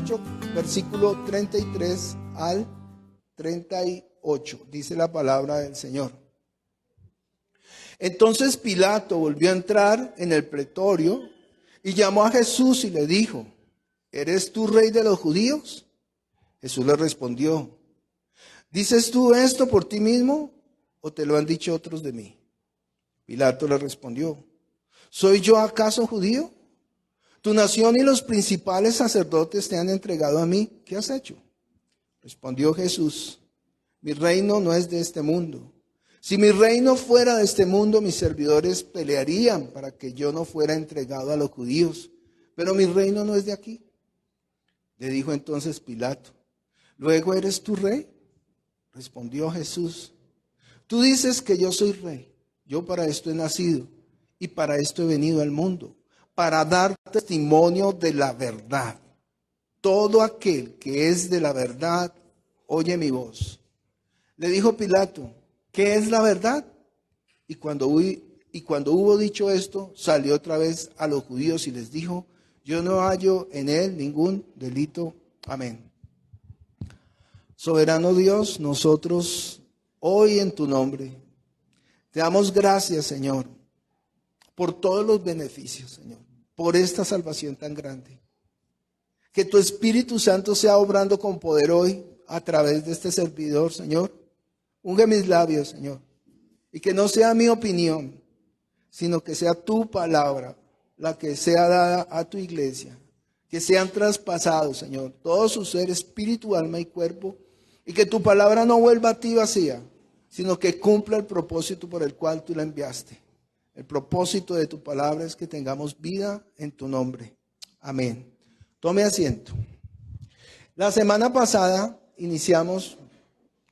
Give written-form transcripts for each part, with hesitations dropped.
18, versículo 33 al 38. Dice la palabra del Señor. Entonces Pilato volvió a entrar en el pretorio y llamó a Jesús y le dijo: ¿eres tú rey de los judíos? Jesús le respondió: ¿dices tú esto por ti mismo o te lo han dicho otros de mí? Pilato le respondió: ¿soy yo acaso judío? Tu nación y los principales sacerdotes te han entregado a mí. ¿Qué has hecho? Respondió Jesús: mi reino no es de este mundo. Si mi reino fuera de este mundo, mis servidores pelearían para que yo no fuera entregado a los judíos. Pero mi reino no es de aquí. Le dijo entonces Pilato: ¿luego eres tú rey? Respondió Jesús: tú dices que yo soy rey. Yo para esto he nacido y para esto he venido al mundo, para dar testimonio de la verdad. Todo aquel que es de la verdad oye mi voz. Le dijo Pilato: ¿qué es la verdad? Y cuando hubo dicho esto, salió otra vez a los judíos y les dijo: yo no hallo en él ningún delito. Amén. Soberano Dios, nosotros hoy en tu nombre te damos gracias, Señor, por todos los beneficios, Señor, por esta salvación tan grande. Que tu Espíritu Santo sea obrando con poder hoy a través de este servidor, Señor. Unge mis labios, Señor, y que no sea mi opinión, sino que sea tu palabra la que sea dada a tu iglesia. Que sean traspasados, Señor, todo su ser, espíritu, alma y cuerpo, y que tu palabra no vuelva a ti vacía, sino que cumpla el propósito por el cual tú la enviaste. El propósito de tu palabra es que tengamos vida en tu nombre. Amén. Tome asiento. La semana pasada iniciamos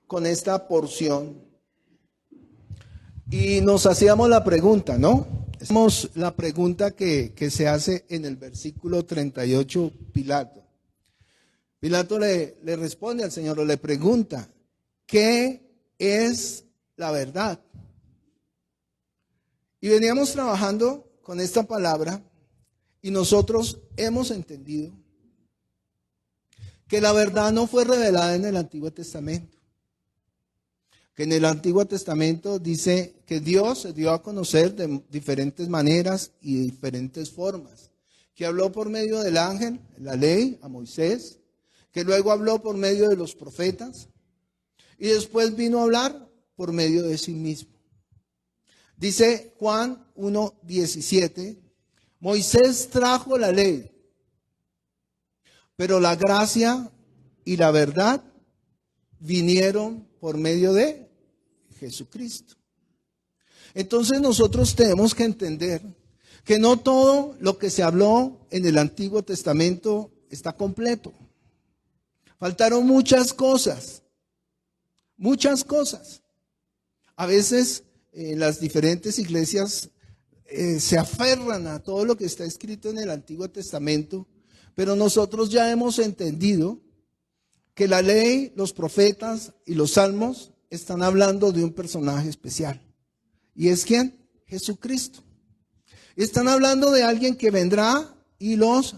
con esta porción y nos hacíamos la pregunta, ¿no? Hacemos la pregunta que se hace en el versículo 38, Pilato. Pilato le responde al Señor, o le pregunta: ¿qué es la verdad? Y veníamos trabajando con esta palabra y nosotros hemos entendido que la verdad no fue revelada en el Antiguo Testamento. Que en el Antiguo Testamento dice que Dios se dio a conocer de diferentes maneras y diferentes formas. Que habló por medio del ángel, la ley, a Moisés. Que luego habló por medio de los profetas. Y después vino a hablar por medio de sí mismo. Dice Juan 1:17, Moisés trajo la ley, pero la gracia y la verdad vinieron por medio de Jesucristo. Entonces nosotros tenemos que entender que no todo lo que se habló en el Antiguo Testamento está completo. Faltaron muchas cosas, muchas cosas. A veces en las diferentes iglesias se aferran a todo lo que está escrito en el Antiguo Testamento, pero nosotros ya hemos entendido que la ley, los profetas y los salmos están hablando de un personaje especial. ¿Y es quién? Jesucristo. Están hablando de alguien que vendrá y los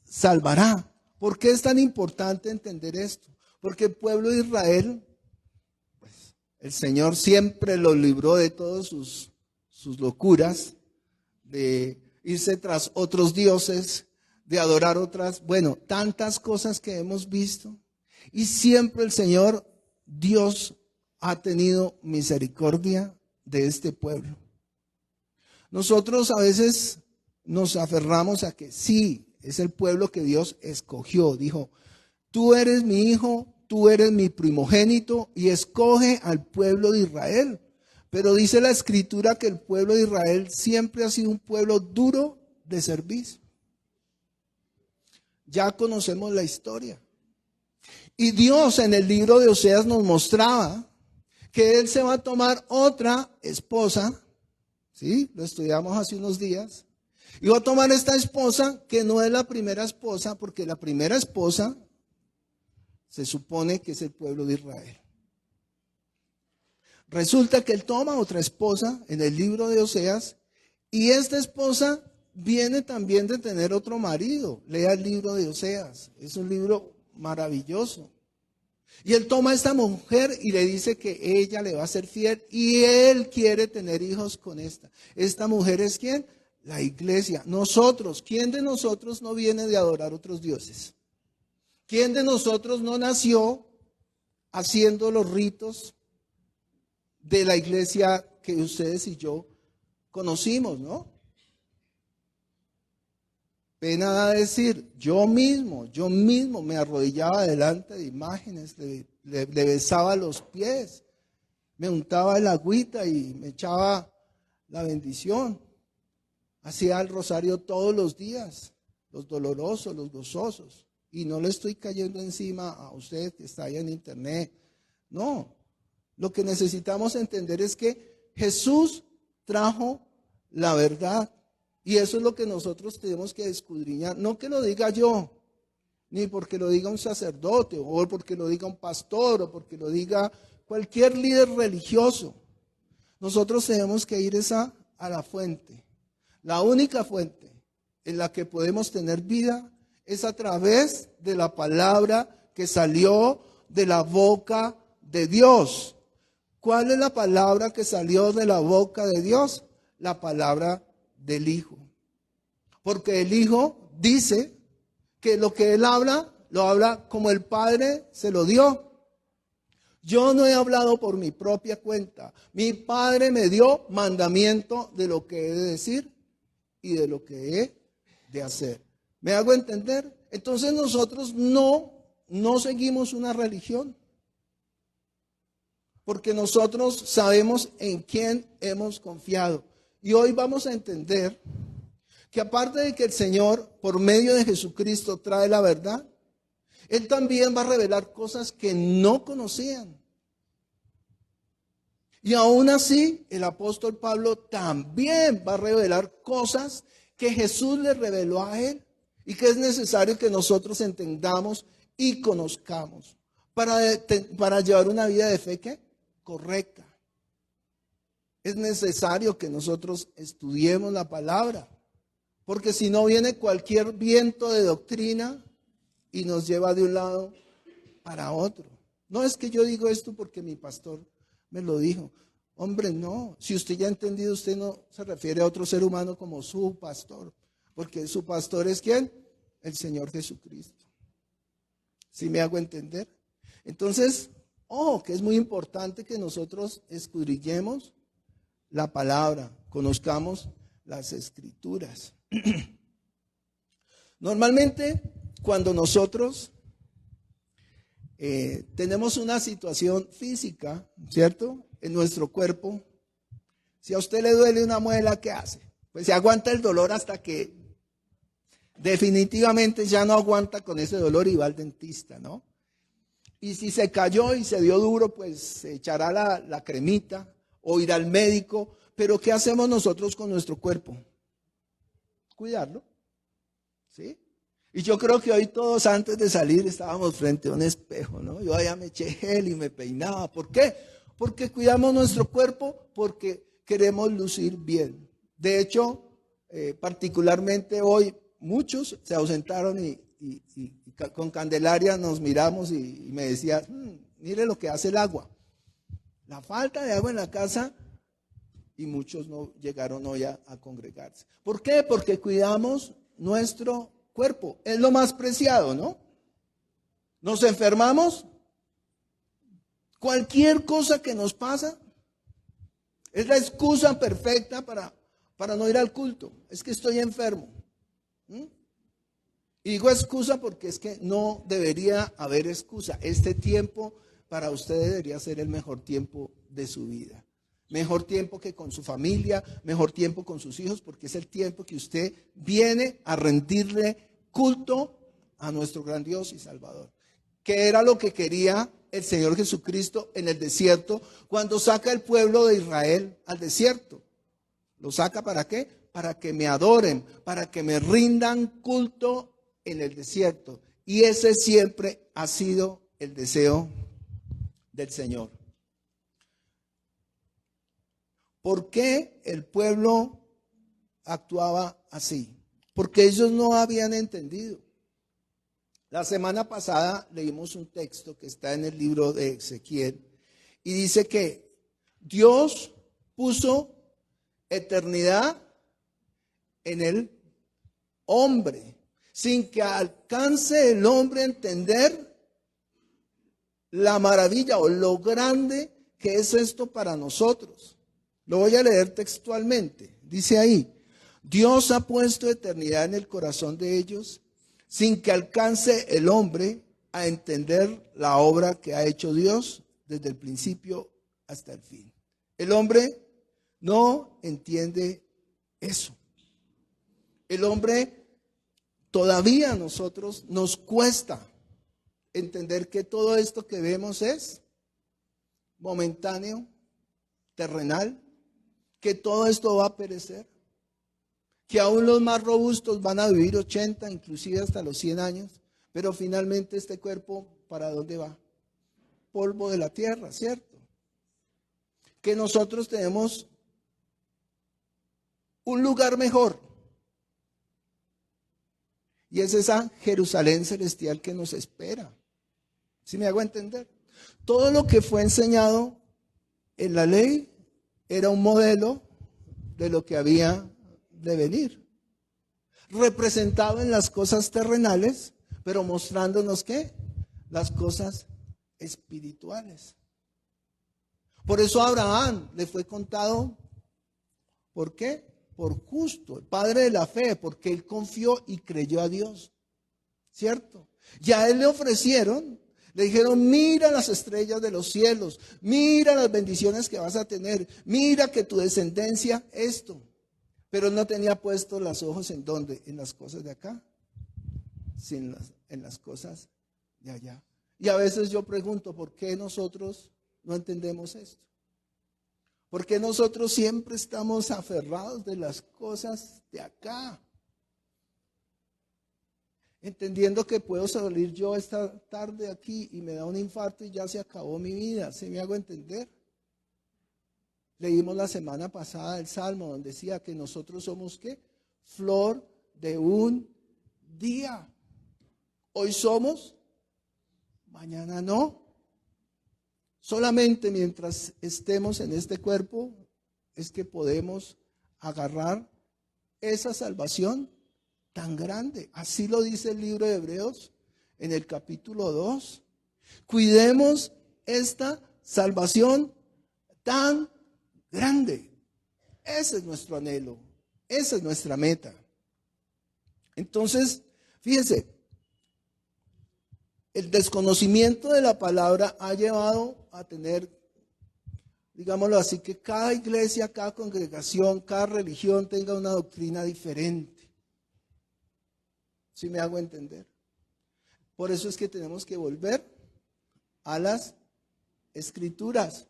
salvará. ¿Por qué es tan importante entender esto? Porque el pueblo de Israel, pues, el Señor siempre los libró de todas sus locuras, de irse tras otros dioses, de adorar otras, bueno, tantas cosas que hemos visto. Y siempre el Señor, Dios, ha tenido misericordia de este pueblo. Nosotros a veces nos aferramos a que sí, es el pueblo que Dios escogió. Dijo: tú eres mi hijo, tú eres mi primogénito, y escoge al pueblo de Israel. Pero dice la Escritura que el pueblo de Israel siempre ha sido un pueblo duro de servicio. Ya conocemos la historia. Y Dios en el libro de Oseas nos mostraba que Él se va a tomar otra esposa, ¿sí? Lo estudiamos hace unos días. Y va a tomar esta esposa que no es la primera esposa, porque la primera esposa se supone que es el pueblo de Israel. Resulta que Él toma otra esposa en el libro de Oseas y esta esposa viene también de tener otro marido. Lea el libro de Oseas, es un libro maravilloso. Y él toma a esta mujer y le dice que ella le va a ser fiel y él quiere tener hijos con esta. ¿Esta mujer es quién? La iglesia. Nosotros, ¿quién de nosotros no viene de adorar otros dioses? ¿Quién de nosotros no nació haciendo los ritos de la iglesia que ustedes y yo conocimos, no? Pena da decir, yo mismo me arrodillaba delante de imágenes, le besaba los pies, me untaba el agüita y me echaba la bendición. Hacía el rosario todos los días, los dolorosos, los gozosos. Y no le estoy cayendo encima a usted que está ahí en internet. No, lo que necesitamos entender es que Jesús trajo la verdad. Y eso es lo que nosotros tenemos que escudriñar. No que lo diga yo, ni porque lo diga un sacerdote, o porque lo diga un pastor, o porque lo diga cualquier líder religioso. Nosotros tenemos que ir a la fuente. La única fuente en la que podemos tener vida es a través de la palabra que salió de la boca de Dios. ¿Cuál es la palabra que salió de la boca de Dios? La palabra del Hijo. Porque el Hijo dice que lo que Él habla, lo habla como el Padre se lo dio. Yo no he hablado por mi propia cuenta. Mi Padre me dio mandamiento de lo que he de decir y de lo que he de hacer. ¿Me hago entender? Entonces nosotros no seguimos una religión. Porque nosotros sabemos en quién hemos confiado. Y hoy vamos a entender que aparte de que el Señor, por medio de Jesucristo, trae la verdad, Él también va a revelar cosas que no conocían. Y aún así, el apóstol Pablo también va a revelar cosas que Jesús le reveló a él y que es necesario que nosotros entendamos y conozcamos para llevar una vida de fe ¿qué? Correcta. Es necesario que nosotros estudiemos la palabra, porque si no viene cualquier viento de doctrina y nos lleva de un lado para otro. No es que yo digo esto porque mi pastor me lo dijo. Hombre, no. Si usted ya ha entendido, usted no se refiere a otro ser humano como su pastor. Porque su pastor es ¿quién? El Señor Jesucristo. ¿Sí me hago entender? Entonces, que es muy importante que nosotros escudriñemos la palabra, conozcamos las escrituras. Normalmente, cuando nosotros tenemos una situación física, ¿cierto? En nuestro cuerpo, si a usted le duele una muela, ¿qué hace? Pues se aguanta el dolor hasta que definitivamente ya no aguanta con ese dolor y va al dentista, ¿no? Y si se cayó y se dio duro, pues se echará la cremita o irá al médico. Pero ¿qué hacemos nosotros con nuestro cuerpo? Cuidarlo, ¿sí? Y yo creo que hoy todos antes de salir estábamos frente a un espejo, ¿no? Yo allá me eché gel y me peinaba. ¿Por qué? Porque cuidamos nuestro cuerpo, porque queremos lucir bien. De hecho, particularmente hoy, muchos se ausentaron y con Candelaria nos miramos y me decía, mire lo que hace el agua. La falta de agua en la casa y muchos no llegaron hoy a congregarse. ¿Por qué? Porque cuidamos nuestro cuerpo. Es lo más preciado, ¿no? Nos enfermamos. Cualquier cosa que nos pasa es la excusa perfecta para no ir al culto. Es que estoy enfermo. Y digo excusa porque es que no debería haber excusa. Este tiempo para usted debería ser el mejor tiempo de su vida. Mejor tiempo que con su familia, mejor tiempo con sus hijos, porque es el tiempo que usted viene a rendirle culto a nuestro gran Dios y Salvador. Que era lo que quería el Señor Jesucristo en el desierto cuando saca el pueblo de Israel al desierto. ¿Lo saca para qué? Para que me adoren, para que me rindan culto en el desierto. Y ese siempre ha sido el deseo del Señor. ¿Por qué el pueblo actuaba así, porque ellos no habían entendido. La semana pasada leímos un texto que está en el libro de Ezequiel y dice que Dios puso eternidad en el hombre, sin que alcance el hombre a entender la maravilla o lo grande que es esto para nosotros. Lo voy a leer textualmente. Dice ahí, Dios ha puesto eternidad en el corazón de ellos, sin que alcance el hombre a entender la obra que ha hecho Dios desde el principio hasta el fin. El hombre no entiende eso. El hombre todavía a nosotros nos cuesta entender que todo esto que vemos es momentáneo, terrenal, que todo esto va a perecer, que aún los más robustos van a vivir 80, inclusive hasta los 100 años, pero finalmente este cuerpo, ¿para dónde va? Polvo de la tierra, ¿cierto? Que nosotros tenemos un lugar mejor, y es esa Jerusalén celestial que nos espera. ¿Sí me hago entender? Todo lo que fue enseñado en la ley era un modelo de lo que había de venir. Representado en las cosas terrenales, pero mostrándonos ¿qué? Las cosas espirituales. Por eso a Abraham le fue contado, ¿por qué? Por justo, el padre de la fe, porque él confió y creyó a Dios. ¿Cierto? Y a él le ofrecieron, le dijeron, mira las estrellas de los cielos, mira las bendiciones que vas a tener, mira que tu descendencia, esto. Pero él no tenía puestos los ojos en dónde, en las cosas de acá, sino en las cosas de allá. Y a veces yo pregunto, ¿por qué nosotros no entendemos esto? ¿Por qué nosotros siempre estamos aferrados de las cosas de acá? Entendiendo que puedo salir yo esta tarde aquí y me da un infarto y ya se acabó mi vida. ¿Sí me hago entender? Leímos la semana pasada el Salmo donde decía que nosotros somos ¿qué? Flor de un día. Hoy somos, mañana no. Solamente mientras estemos en este cuerpo es que podemos agarrar esa salvación tan grande. Así lo dice el libro de Hebreos en el capítulo 2. Cuidemos esta salvación tan grande. Ese es nuestro anhelo. Esa es nuestra meta. Entonces, fíjense, el desconocimiento de la palabra ha llevado a tener, digámoslo así, que cada iglesia, cada congregación, cada religión tenga una doctrina diferente. ¿Sí me hago entender? Por eso es que tenemos que volver a las Escrituras.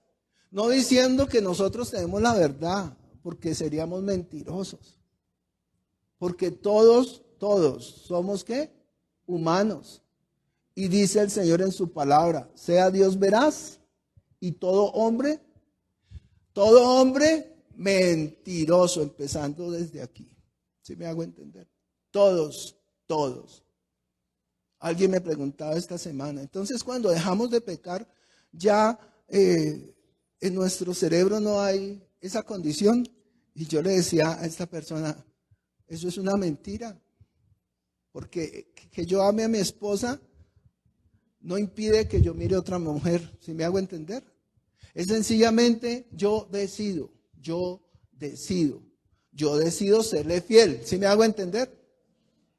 No diciendo que nosotros tenemos la verdad, porque seríamos mentirosos. Porque todos somos ¿qué? Humanos. Y dice el Señor en su palabra, sea Dios veraz y todo hombre mentiroso, empezando desde aquí. ¿Sí me hago entender? Todos. Alguien me preguntaba esta semana, entonces cuando dejamos de pecar, ya en nuestro cerebro no hay esa condición. Y yo le decía a esta persona, eso es una mentira, porque que yo ame a mi esposa no impide que yo mire a otra mujer, ¿sí me hago entender? Es sencillamente yo decido serle fiel, ¿sí me hago entender?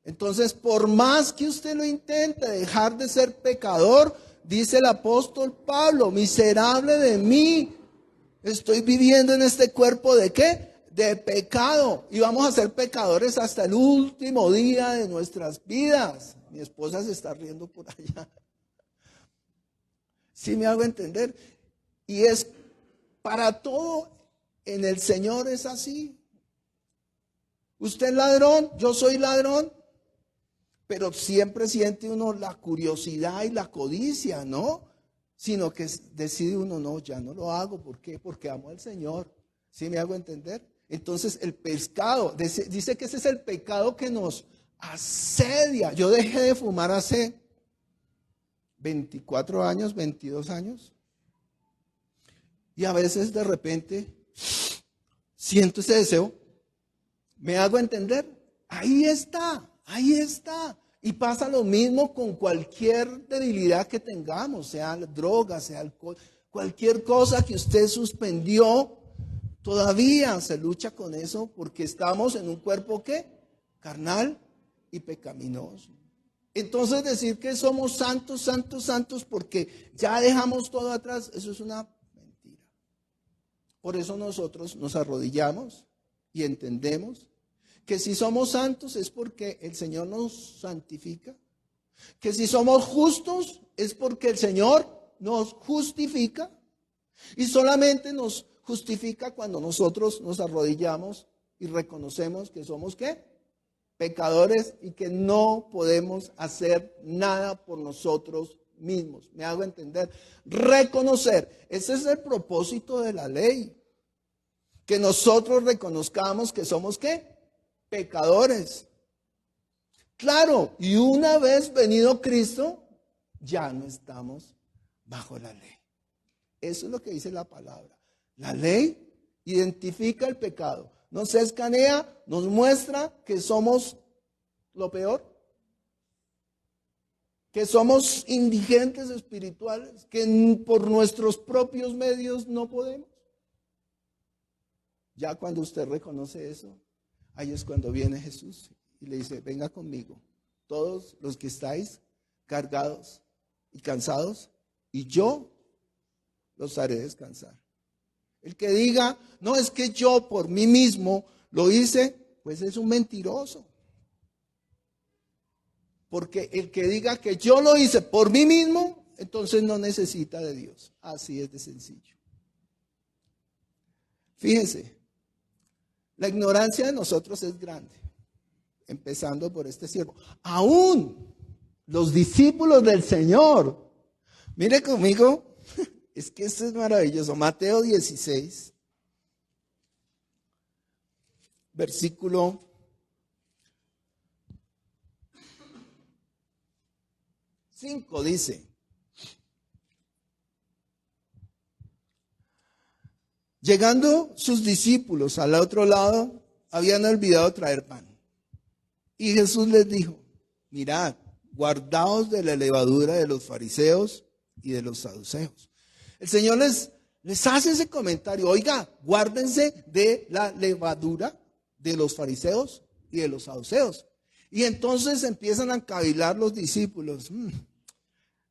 Entonces, por más que usted lo intente dejar de ser pecador, dice el apóstol Pablo, miserable de mí, estoy viviendo en este cuerpo ¿de qué? De pecado. Y vamos a ser pecadores hasta el último día de nuestras vidas. Mi esposa se está riendo por allá. ¿Sí me hago entender? Y es para todo en el Señor es así. Usted es ladrón, yo soy ladrón, pero siempre siente uno la curiosidad y la codicia, ¿no? Sino que decide uno, no, ya no lo hago. ¿Por qué? Porque amo al Señor. ¿Sí me hago entender? Entonces el pecado, dice que ese es el pecado que nos asedia. Yo dejé de fumar hace 24 años, 22 años. Y a veces de repente siento ese deseo. ¿Me hago entender? Ahí está, ahí está. Y pasa lo mismo con cualquier debilidad que tengamos, sea droga, sea alcohol, cualquier cosa que usted suspendió. Todavía se lucha con eso porque estamos en un cuerpo ¿qué? Carnal y pecaminoso. Entonces decir que somos santos, santos, santos porque ya dejamos todo atrás, eso es una mentira. Por eso nosotros nos arrodillamos y entendemos que si somos santos es porque el Señor nos santifica, que si somos justos es porque el Señor nos justifica y solamente nos justifica cuando nosotros nos arrodillamos y reconocemos que somos ¿qué? Pecadores y que no podemos hacer nada por nosotros mismos. ¿Me hago entender? Reconocer. Ese es el propósito de la ley. Que nosotros reconozcamos que somos ¿qué? Pecadores. Claro, y una vez venido Cristo, ya no estamos bajo la ley. Eso es lo que dice la palabra. La ley identifica el pecado, nos escanea, nos muestra que somos lo peor, que somos indigentes espirituales, que por nuestros propios medios no podemos. Ya cuando usted reconoce eso, ahí es cuando viene Jesús y le dice, venga conmigo, todos los que estáis cargados y cansados, y yo los haré descansar. El que diga, no, es que yo por mí mismo lo hice, pues es un mentiroso. Porque el que diga que yo lo hice por mí mismo, entonces no necesita de Dios. Así es de sencillo. Fíjense, la ignorancia de nosotros es grande, empezando por este siervo. Aún los discípulos del Señor, mire conmigo, es que esto es maravilloso. Mateo 16, versículo 5 dice, llegando sus discípulos al otro lado, habían olvidado traer pan. Y Jesús les dijo, mirad, guardaos de la levadura de los fariseos y de los saduceos. El Señor les hace ese comentario, oiga, guárdense de la levadura de los fariseos y de los saduceos. Y entonces empiezan a cavilar los discípulos.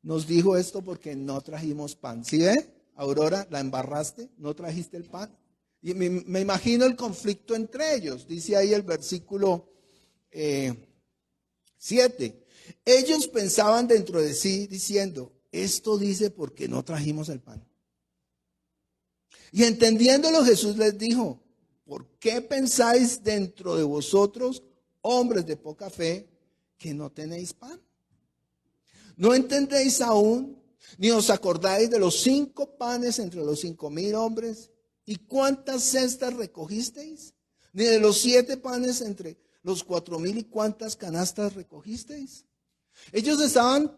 Nos dijo esto porque no trajimos pan. ¿Sí ve? Aurora, la embarraste, no trajiste el pan. Y me imagino el conflicto entre ellos. Dice ahí el versículo 7. Ellos pensaban dentro de sí diciendo, esto dice porque no trajimos el pan. Y entendiéndolo Jesús les dijo, ¿por qué pensáis dentro de vosotros, hombres de poca fe, que no tenéis pan? ¿No entendéis aún, ni os acordáis de los 5 panes entre los 5,000 hombres? ¿Y cuántas cestas recogisteis? ¿Ni de los 7 panes entre los 4,000 y cuántas canastas recogisteis? Ellos estaban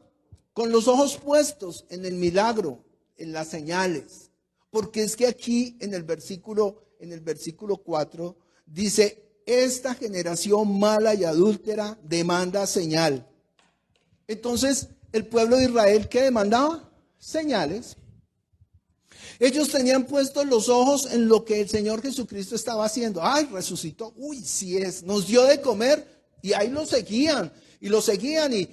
con los ojos puestos en el milagro, en las señales. Porque es que aquí en el versículo 4 dice, esta generación mala y adúltera demanda señal. Entonces, el pueblo de Israel, ¿qué demandaba? Señales. Ellos tenían puestos los ojos en lo que el Señor Jesucristo estaba haciendo. Ay, resucitó. Uy, sí es. Nos dio de comer y ahí lo seguían. Y lo seguían y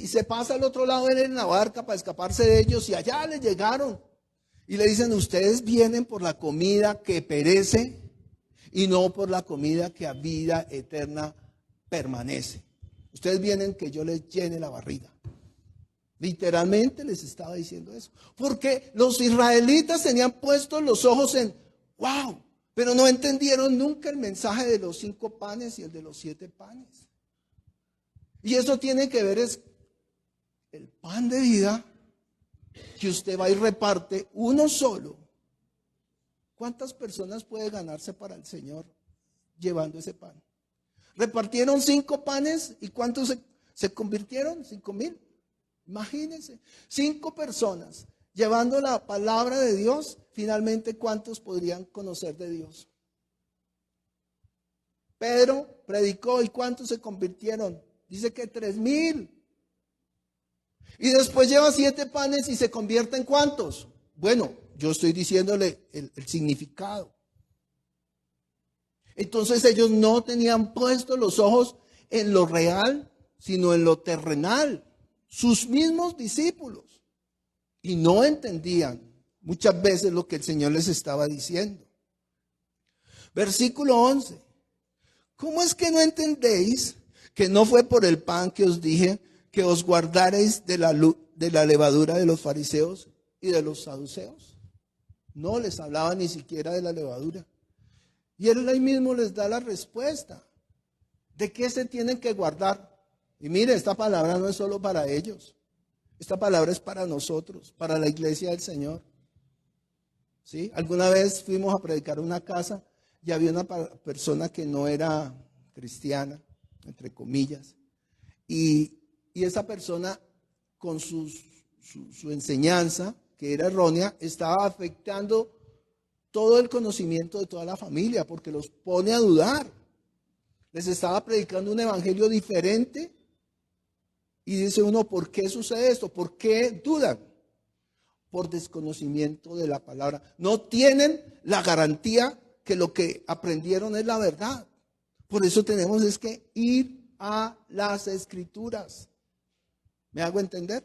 se pasa al otro lado en la barca para escaparse de ellos. Y allá les llegaron. Y le dicen, ustedes vienen por la comida que perece y no por la comida que a vida eterna permanece. Ustedes vienen que yo les llene la barriga. Literalmente les estaba diciendo eso. Porque los israelitas tenían puestos los ojos en, wow, pero no entendieron nunca el mensaje de los 5 panes y el de los 7 panes. Y eso tiene que ver es el pan de vida que usted va y reparte uno solo. ¿Cuántas personas puede ganarse para el Señor llevando ese pan. Repartieron 5 panes y ¿cuántos se convirtieron? 5,000. Imagínense, 5 personas llevando la palabra de Dios. Finalmente, ¿cuántos podrían conocer de Dios? Pedro predicó y ¿cuántos se convirtieron? Dice que 3,000. Y después lleva 7 panes y se convierte en ¿cuántos? Bueno, yo estoy diciéndole el significado. Entonces ellos no tenían puestos los ojos en lo real, sino en lo terrenal. Sus mismos discípulos. Y no entendían muchas veces lo que el Señor les estaba diciendo. Versículo 11. ¿Cómo es que no entendéis que no fue por el pan que os dije que os guardareis de la levadura de los fariseos y de los saduceos? No les hablaba ni siquiera de la levadura. Y él ahí mismo les da la respuesta. ¿De qué se tienen que guardar? Y mire, esta palabra no es solo para ellos. Esta palabra es para nosotros, para la iglesia del Señor. ¿Sí? Alguna vez fuimos a predicar una casa y había una persona que no era cristiana, entre comillas. Y esa persona, con su enseñanza, que era errónea, estaba afectando todo el conocimiento de toda la familia, porque los pone a dudar. Les estaba predicando un evangelio diferente. Y dice uno, ¿por qué sucede esto? ¿Por qué dudan? Por desconocimiento de la palabra. No tienen la garantía que lo que aprendieron es la verdad. Por eso tenemos es que ir a las Escrituras. ¿Me hago entender?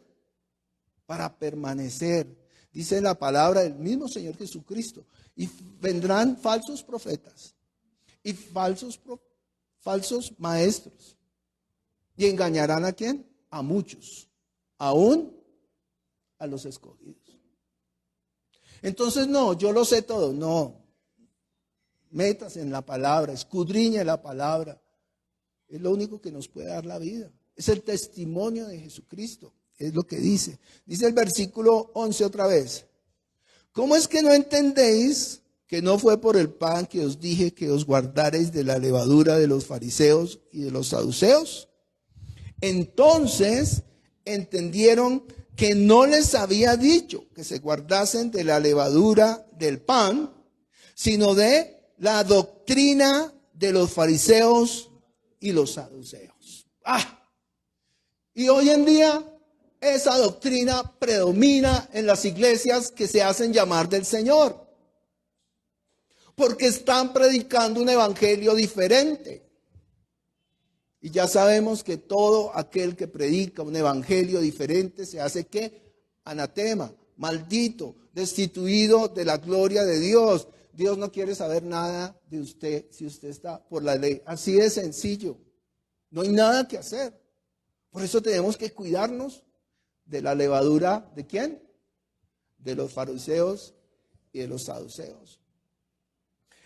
Para permanecer. Dice la palabra del mismo Señor Jesucristo. Y vendrán falsos profetas y falsos maestros. ¿Y engañarán a quién? A muchos, aún a los escogidos. Entonces, no, yo lo sé todo. No. Métase en la palabra, escudriñe la palabra. Es lo único que nos puede dar la vida. Es el testimonio de Jesucristo. Es lo que dice. Dice el versículo 11 otra vez. ¿Cómo es que no entendéis que no fue por el pan que os dije que os guardareis de la levadura de los fariseos y de los saduceos? Entonces entendieron que no les había dicho que se guardasen de la levadura del pan, sino de la doctrina de los fariseos y los saduceos. Y hoy en día esa doctrina predomina en las iglesias que se hacen llamar del Señor, porque están predicando un evangelio diferente. Y ya sabemos que todo aquel que predica un evangelio diferente se hace ¿qué? Anatema, maldito, destituido de la gloria de Dios. Dios no quiere saber nada de usted si usted está por la ley. Así de sencillo. No hay nada que hacer. Por eso tenemos que cuidarnos de la levadura, ¿de quién? De los fariseos y de los saduceos.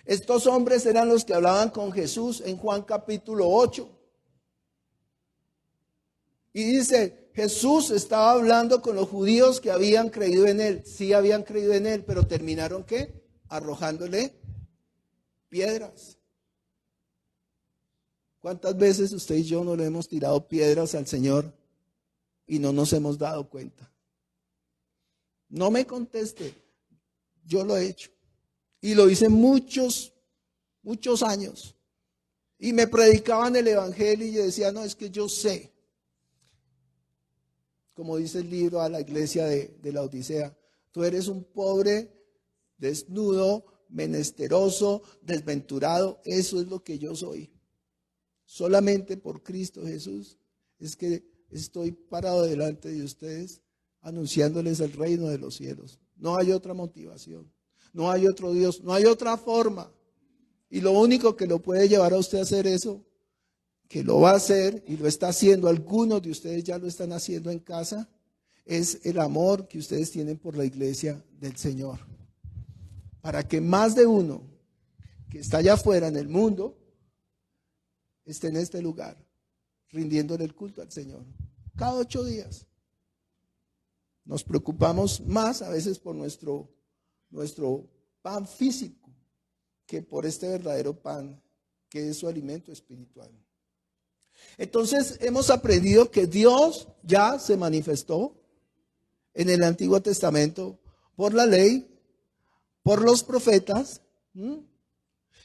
Estos hombres eran los que hablaban con Jesús en Juan capítulo 8. Y dice, Jesús estaba hablando con los judíos que habían creído en él. Sí habían creído en él, pero terminaron ¿qué? Arrojándole piedras. ¿Cuántas veces usted y yo no le hemos tirado piedras al Señor y no nos hemos dado cuenta? No me conteste, yo lo he hecho. Y lo hice muchos años. Y me predicaban el evangelio y yo decía, no, es que yo sé. Como dice el libro a la iglesia de la Odisea, tú eres un pobre, desnudo, menesteroso, desventurado. Eso es lo que yo soy. Solamente por Cristo Jesús es que estoy parado delante de ustedes anunciándoles el reino de los cielos. No hay otra motivación, no hay otro Dios, no hay otra forma. Y lo único que lo puede llevar a usted a hacer eso, que lo va a hacer y lo está haciendo, algunos de ustedes ya lo están haciendo en casa, es el amor que ustedes tienen por la iglesia del Señor. Para que más de uno que está allá afuera en el mundo esté en este lugar, rindiéndole el culto al Señor. Cada 8 días. Nos preocupamos más a veces por nuestro pan físico que por este verdadero pan que es su alimento espiritual. Entonces hemos aprendido que Dios ya se manifestó en el Antiguo Testamento por la ley, por los profetas.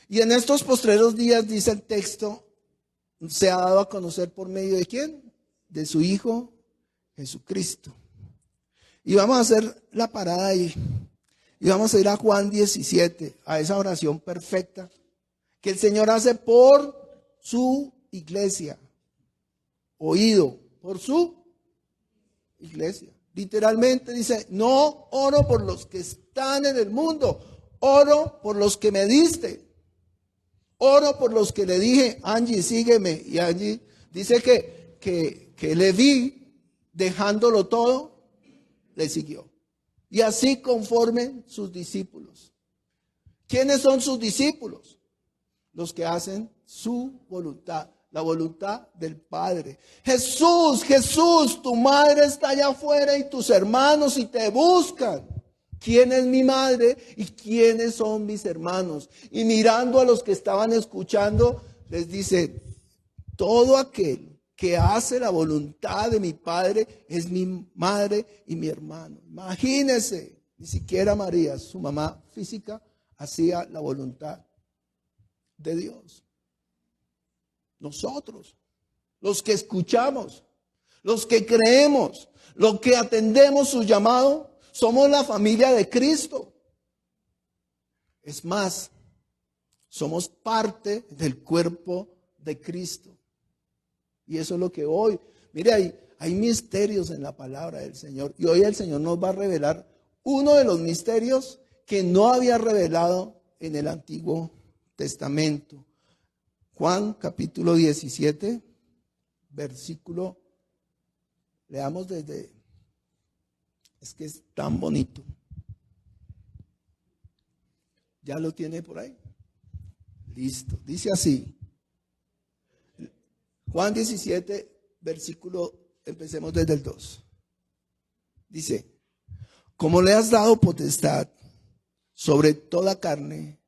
Y en estos postreros días, dice el texto, se ha dado a conocer por medio de ¿quién? De su Hijo Jesucristo. Y vamos a hacer la parada ahí. Y vamos a ir a Juan 17, a esa oración perfecta que el Señor hace por su iglesia. Oído, por su iglesia. Literalmente dice, no oro por los que están en el mundo, oro por los que me diste. Oro por los que le dije, Angie, sígueme. Y Angie dice que le vi dejándolo todo, le siguió. Y así conformen sus discípulos. ¿Quiénes son sus discípulos? Los que hacen su voluntad, la voluntad del Padre. Jesús, Jesús, tu madre está allá afuera y tus hermanos y te buscan. ¿Quién es mi madre y quiénes son mis hermanos? Y mirando a los que estaban escuchando, les dice, todo aquel que hace la voluntad de mi Padre es mi madre y mi hermano. Imagínense, ni siquiera María, su mamá física, hacía la voluntad de Dios. Nosotros, los que escuchamos, los que creemos, los que atendemos su llamado, somos la familia de Cristo. Es más, somos parte del cuerpo de Cristo. Y eso es lo que hoy, mire, hay misterios en la palabra del Señor. Y hoy el Señor nos va a revelar uno de los misterios que no había revelado en el Antiguo Testamento. Juan capítulo 17, versículo, leamos desde, es que es tan bonito. ¿Ya lo tiene por ahí? Listo, dice así. Juan 17, versículo, empecemos desde el 2. Dice, como le has dado potestad sobre toda carne,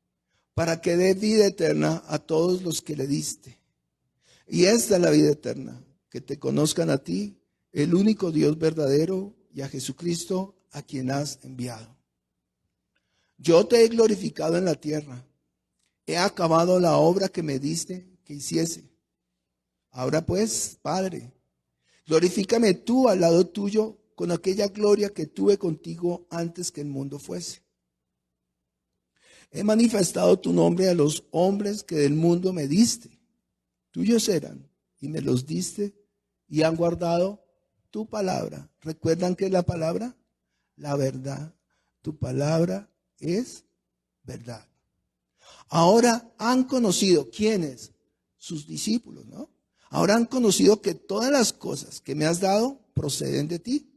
para que dé vida eterna a todos los que le diste. Y esta es la vida eterna, que te conozcan a ti, el único Dios verdadero, y a Jesucristo, a quien has enviado. Yo te he glorificado en la tierra, he acabado la obra que me diste que hiciese. Ahora pues, Padre, glorifícame tú al lado tuyo con aquella gloria que tuve contigo antes que el mundo fuese. He manifestado tu nombre a los hombres que del mundo me diste. Tuyos eran y me los diste y han guardado tu palabra. ¿Recuerdan qué es la palabra? La verdad. Tu palabra es verdad. Ahora han conocido, ¿quiénes? Sus discípulos, ¿no? Ahora han conocido que todas las cosas que me has dado proceden de ti.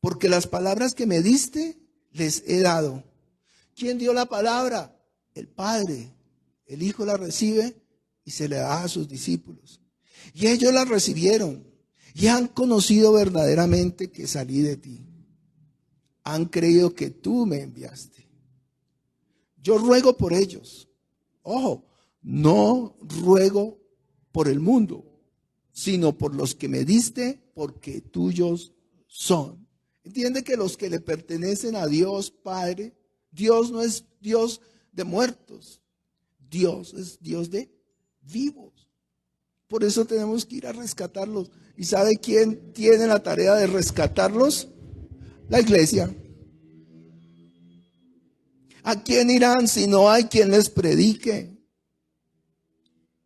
Porque las palabras que me diste les he dado. ¿Quién dio la palabra? El Padre. El Hijo la recibe y se le da a sus discípulos. Y ellos la recibieron y han conocido verdaderamente que salí de ti. Han creído que tú me enviaste. Yo ruego por ellos. Ojo, no ruego por el mundo, sino por los que me diste, porque tuyos son. Entiende que los que le pertenecen a Dios Padre, Dios no es Dios de muertos, Dios es Dios de vivos. Por eso tenemos que ir a rescatarlos. ¿Y sabe quién tiene la tarea de rescatarlos? La iglesia. ¿A quién irán si no hay quien les predique?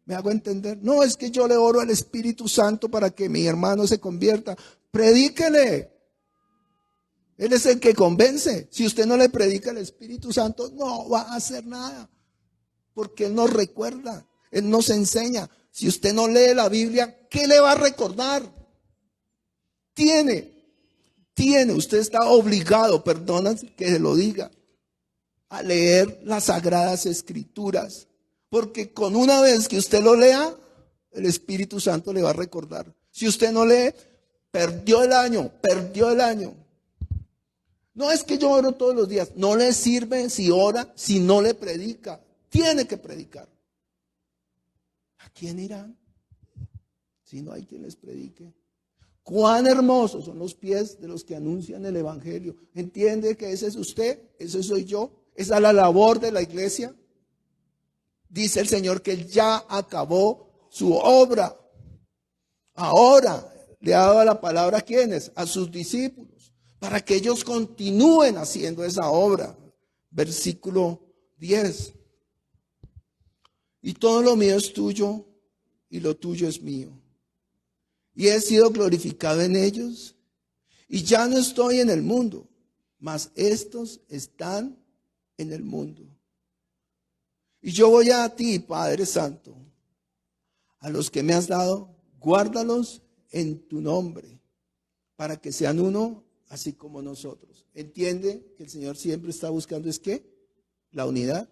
¿Me hago entender? No, es que yo le oro al Espíritu Santo para que mi hermano se convierta. Predíquele. Él es el que convence. Si usted no le predica al Espíritu Santo, no va a hacer nada. Porque Él nos recuerda, Él nos enseña. Si usted no lee la Biblia, ¿qué le va a recordar? Tiene, usted está obligado, perdona que se lo diga, a leer las Sagradas Escrituras. Porque con una vez que usted lo lea, el Espíritu Santo le va a recordar. Si usted no lee, perdió el año. No es que yo oro todos los días. No le sirve si ora, si no le predica. Tiene que predicar. ¿A quién irán si no hay quien les predique? Cuán hermosos son los pies de los que anuncian el evangelio. ¿Entiende que ese es usted? ¿Ese soy yo? ¿Esa es la labor de la iglesia? Dice el Señor que Él ya acabó su obra. Ahora le ha dado la palabra a quienes, a sus discípulos, para que ellos continúen haciendo esa obra. Versículo 10. Y todo lo mío es tuyo y lo tuyo es mío. Y he sido glorificado en ellos. Y ya no estoy en el mundo, mas estos están en el mundo. Y yo voy a ti, Padre Santo, a los que me has dado, guárdalos en tu nombre, para que sean uno, así como nosotros. ¿Entiende que el Señor siempre está buscando es qué? La unidad.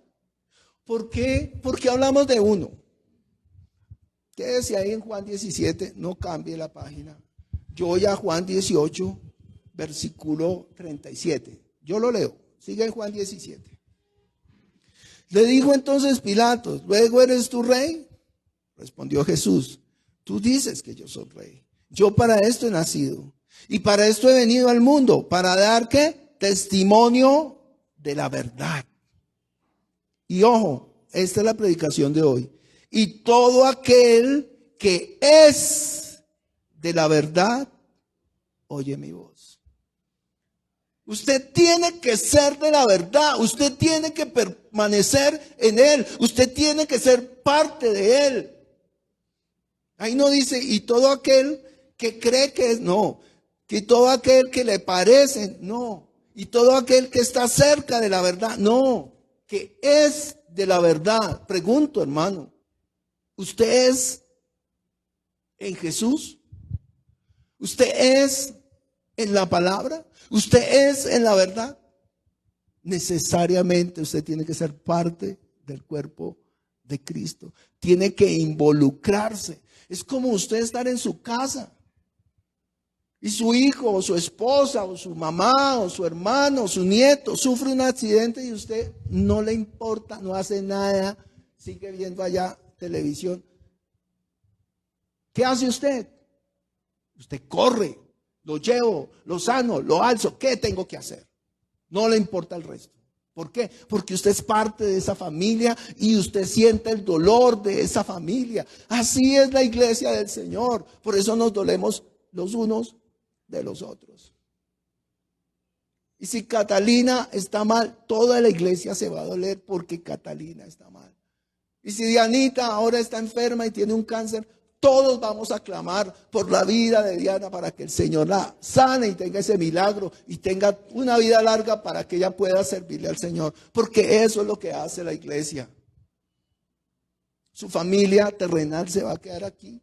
¿Por qué? Porque hablamos de uno. Quédese ahí en Juan 17, no cambie la página. Yo voy a Juan 18, versículo 37. Yo lo leo, sigue en Juan 17. Le dijo entonces Pilatos, ¿luego eres tú rey? Respondió Jesús, tú dices que yo soy rey. Yo para esto he nacido y para esto he venido al mundo, para dar ¿qué? Testimonio de la verdad. Y ojo, esta es la predicación de hoy. Y todo aquel que es de la verdad, oye mi voz. Usted tiene que ser de la verdad. Usted tiene que permanecer en Él. Usted tiene que ser parte de Él. Ahí no dice, y todo aquel que cree que es, no. Y todo aquel que le parece, no. Y todo aquel que está cerca de la verdad, no. Que es de la verdad. Pregunto, hermano. ¿Usted es en Jesús? ¿Usted es en la palabra? ¿Usted es en la verdad? Necesariamente usted tiene que ser parte del cuerpo de Cristo. Tiene que involucrarse. Es como usted estar en su casa y su hijo o su esposa o su mamá o su hermano o su nieto sufre un accidente y usted no le importa, no hace nada, sigue viendo allá televisión. ¿Qué hace usted? Usted corre, lo llevo, lo sano, lo alzo. ¿Qué tengo que hacer? No le importa el resto. ¿Por qué? Porque usted es parte de esa familia y usted siente el dolor de esa familia. Así es la iglesia del Señor. Por eso nos dolemos los unos de los otros. Y si Catalina está mal, toda la iglesia se va a doler porque Catalina está mal. Y si Dianita ahora está enferma y tiene un cáncer, todos vamos a clamar por la vida de Diana para que el Señor la sane y tenga ese milagro y tenga una vida larga para que ella pueda servirle al Señor. Porque eso es lo que hace la iglesia. Su familia terrenal se va a quedar aquí.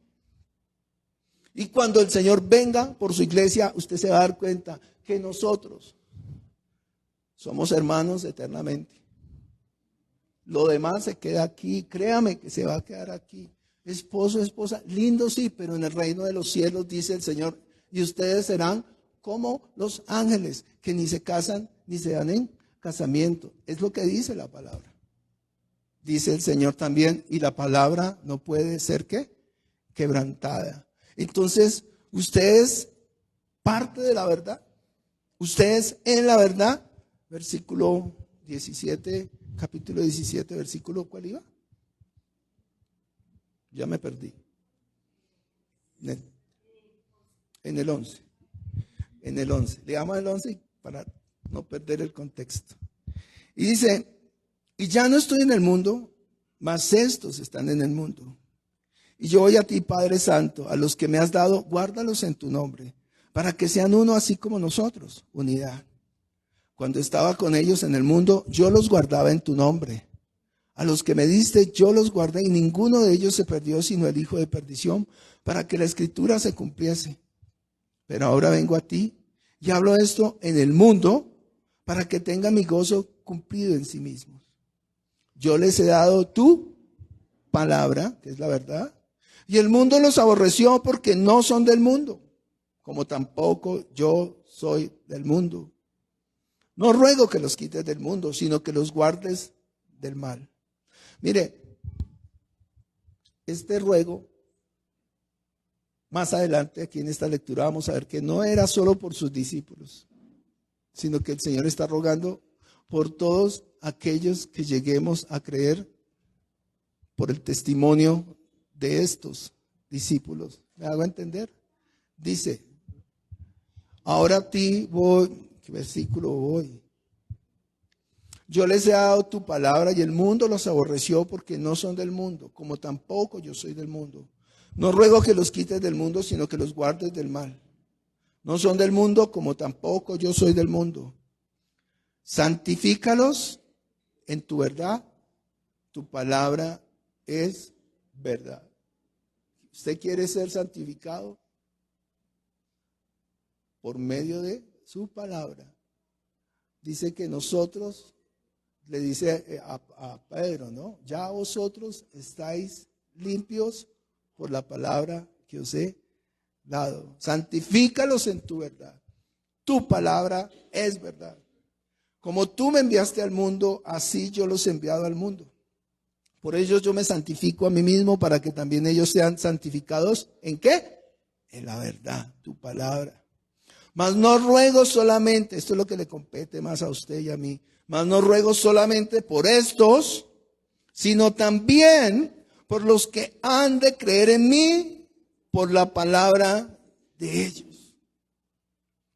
Y cuando el Señor venga por su iglesia, usted se va a dar cuenta que nosotros somos hermanos eternamente. Lo demás se queda aquí, créame que se va a quedar aquí. Esposo, esposa, lindo sí, pero en el reino de los cielos dice el Señor, y ustedes serán como los ángeles, que ni se casan ni se dan en casamiento. Es lo que dice la palabra. Dice el Señor también, y la palabra no puede ser ¿qué? Quebrantada. Entonces, usted es parte de la verdad. Usted es en la verdad. Versículo 17, capítulo 17, versículo, ¿cuál iba? Ya me perdí. En el 11. En el 11. Leamos el 11 para no perder el contexto. Y dice, y ya no estoy en el mundo, mas estos están en el mundo. Y yo voy a ti, Padre Santo, a los que me has dado, guárdalos en tu nombre, para que sean uno así como nosotros, unidad. Cuando estaba con ellos en el mundo, yo los guardaba en tu nombre. A los que me diste, yo los guardé y ninguno de ellos se perdió, sino el hijo de perdición, para que la escritura se cumpliese. Pero ahora vengo a ti y hablo esto en el mundo, para que tenga mi gozo cumplido en sí mismos. Yo les he dado tu palabra, que es la verdad, y el mundo los aborreció porque no son del mundo, como tampoco yo soy del mundo. No ruego que los quites del mundo, sino que los guardes del mal. Mire, este ruego, más adelante aquí en esta lectura vamos a ver que no era solo por sus discípulos, sino que el Señor está rogando por todos aquellos que lleguemos a creer por el testimonio de estos discípulos. ¿Me hago entender? Dice, ahora a ti voy, ¿qué versículo voy? Yo les he dado tu palabra y el mundo los aborreció porque no son del mundo, como tampoco yo soy del mundo. No ruego que los quites del mundo, sino que los guardes del mal. No son del mundo, como tampoco yo soy del mundo. Santifícalos en tu verdad. Tu palabra es verdad. ¿Usted quiere ser santificado? Por medio de su palabra. Dice que nosotros, le dice a Pedro, ¿no? Ya vosotros estáis limpios por la palabra que os he dado. Santifícalos en tu verdad. Tu palabra es verdad. Como tú me enviaste al mundo, así yo los he enviado al mundo. Por ello yo me santifico a mí mismo para que también ellos sean santificados. ¿En qué? En la verdad, tu palabra. Mas no ruego solamente, esto es lo que le compete más a usted y a mí, mas no ruego solamente por estos, sino también por los que han de creer en mí por la palabra de ellos.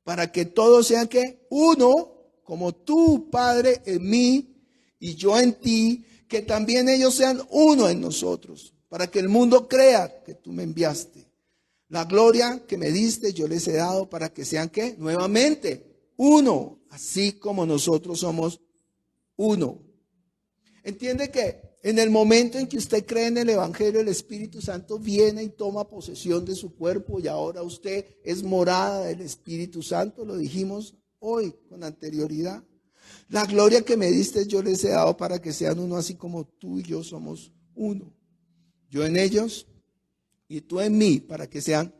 Para que todos sean ¿qué? Uno, como tú, Padre, en mí y yo en ti, que también ellos sean uno en nosotros, para que el mundo crea que tú me enviaste. La gloria que me diste yo les he dado para que sean ¿qué? Nuevamente, uno, así como nosotros somos uno. Entiende que en el momento en que usted cree en el Evangelio, el Espíritu Santo viene y toma posesión de su cuerpo y ahora usted es morada del Espíritu Santo, lo dijimos hoy con anterioridad. La gloria que me diste yo les he dado para que sean uno así como tú y yo somos uno. Yo en ellos y tú en mí, para que sean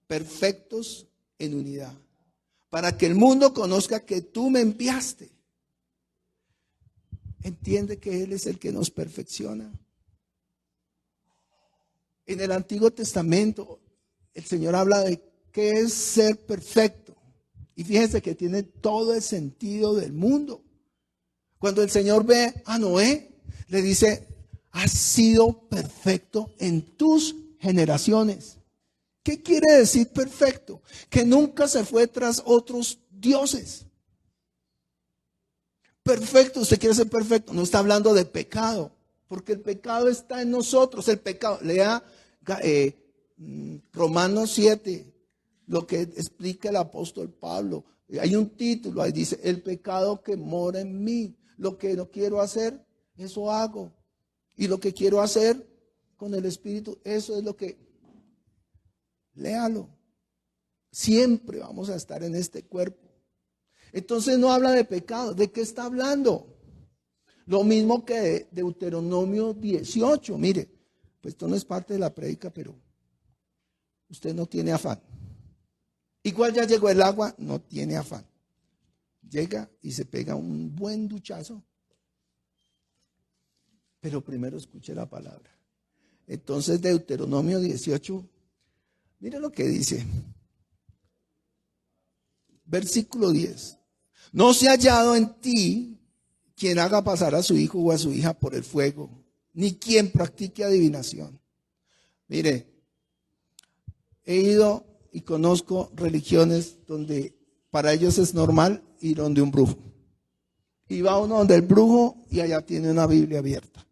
perfectos en unidad. Para que el mundo conozca que tú me enviaste. Entiende que Él es el que nos perfecciona. En el Antiguo Testamento, el Señor habla de qué es ser perfecto. Y fíjense que tiene todo el sentido del mundo. Cuando el Señor ve a Noé, le dice, has sido perfecto en tus generaciones. ¿Qué quiere decir perfecto? Que nunca se fue tras otros dioses. Perfecto, usted quiere ser perfecto, no está hablando de pecado, porque el pecado está en nosotros, el pecado. Lea Romanos 7, lo que explica el apóstol Pablo. Hay un título, ahí dice, el pecado que mora en mí. Lo que no quiero hacer, eso hago. Y lo que quiero hacer con el Espíritu, eso es lo que... Léalo. Siempre vamos a estar en este cuerpo. Entonces no habla de pecado. ¿De qué está hablando? Lo mismo que de Deuteronomio 18. Mire, pues esto no es parte de la prédica, pero usted no tiene afán. Igual ya llegó el agua, no tiene afán. Llega y se pega un buen duchazo. Pero primero escuche la palabra. Entonces Deuteronomio 18, mire lo que dice. Versículo 10. No se ha hallado en ti quien haga pasar a su hijo o a su hija por el fuego, ni quien practique adivinación. Mire, he ido y conozco religiones donde para ellos es normal ir donde un brujo. Y va uno donde el brujo y allá tiene una Biblia abierta.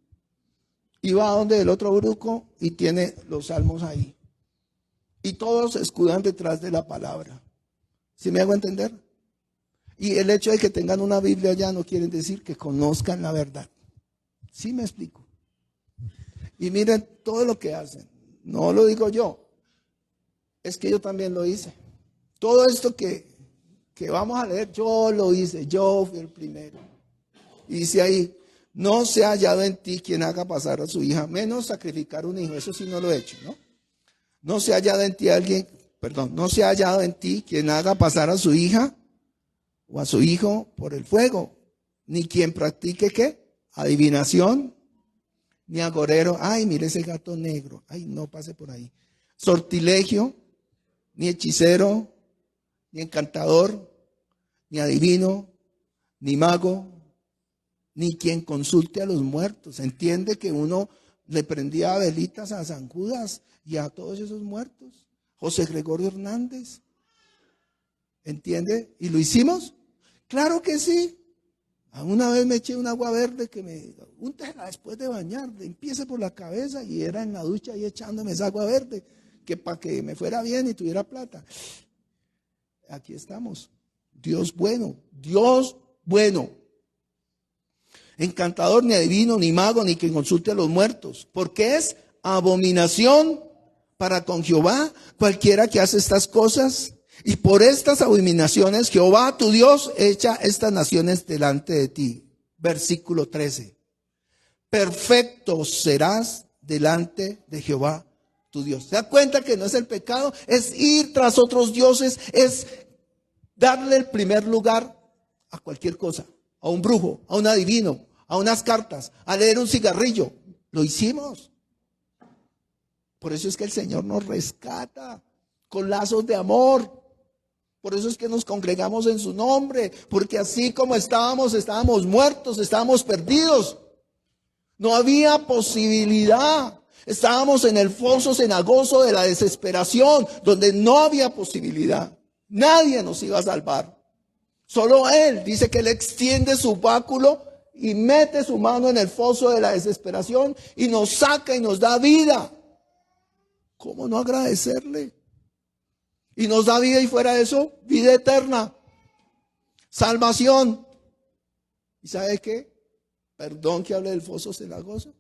Y va donde el otro brujo y tiene los salmos ahí. Y todos se escudan detrás de la palabra. ¿Sí me hago entender? Y el hecho de que tengan una Biblia allá no quiere decir que conozcan la verdad. ¿Sí me explico? Y miren todo lo que hacen. No lo digo yo. Es que yo también lo hice. Todo esto que vamos a leer, yo lo hice. Yo fui el primero. Y dice ahí, no se ha hallado en ti quien haga pasar a su hija, menos sacrificar un hijo. Eso sí no lo he hecho, ¿no? No se ha hallado en ti alguien, no se ha hallado en ti quien haga pasar a su hija o a su hijo por el fuego, ni quien practique ¿qué? Adivinación, ni agorero. Ay, mire ese gato negro. Ay, no pase por ahí. Sortilegio, ni hechicero, ni encantador, ni adivino, ni mago, ni quien consulte a los muertos. Entiende que uno le prendía velitas a San Judas y a todos esos muertos. José Gregorio Hernández. ¿Entiende? ¿Y lo hicimos? Claro que sí. Una vez me eché un agua verde que me úntela después de bañar, empiece por la cabeza, y era en la ducha ahí echándome esa agua verde, que para que me fuera bien y tuviera plata. Aquí estamos. Dios bueno, Dios bueno. Encantador, ni adivino, ni mago, ni quien consulte a los muertos, porque es abominación para con Jehová cualquiera que hace estas cosas. Y por estas abominaciones Jehová tu Dios echa estas naciones delante de ti. Versículo 13. Perfecto serás delante de Jehová tu Dios. ¿Se da cuenta que no es el pecado? Es ir tras otros dioses, es darle el primer lugar a cualquier cosa, a un brujo, a un adivino, a unas cartas, a leer un cigarrillo. Lo hicimos. Por eso es que el Señor nos rescata con lazos de amor. Por eso es que nos congregamos en su nombre, porque así como estábamos muertos, estábamos perdidos. No había posibilidad. Estábamos en el foso cenagoso de la desesperación, donde no había posibilidad. Nadie nos iba a salvar. Solo Él. Dice que Él extiende su báculo y mete su mano en el foso de la desesperación y nos saca y nos da vida. ¿Cómo no agradecerle? Y nos da vida, y fuera de eso, vida eterna, salvación. ¿Y sabe qué? Perdón que hable del foso cenagoso.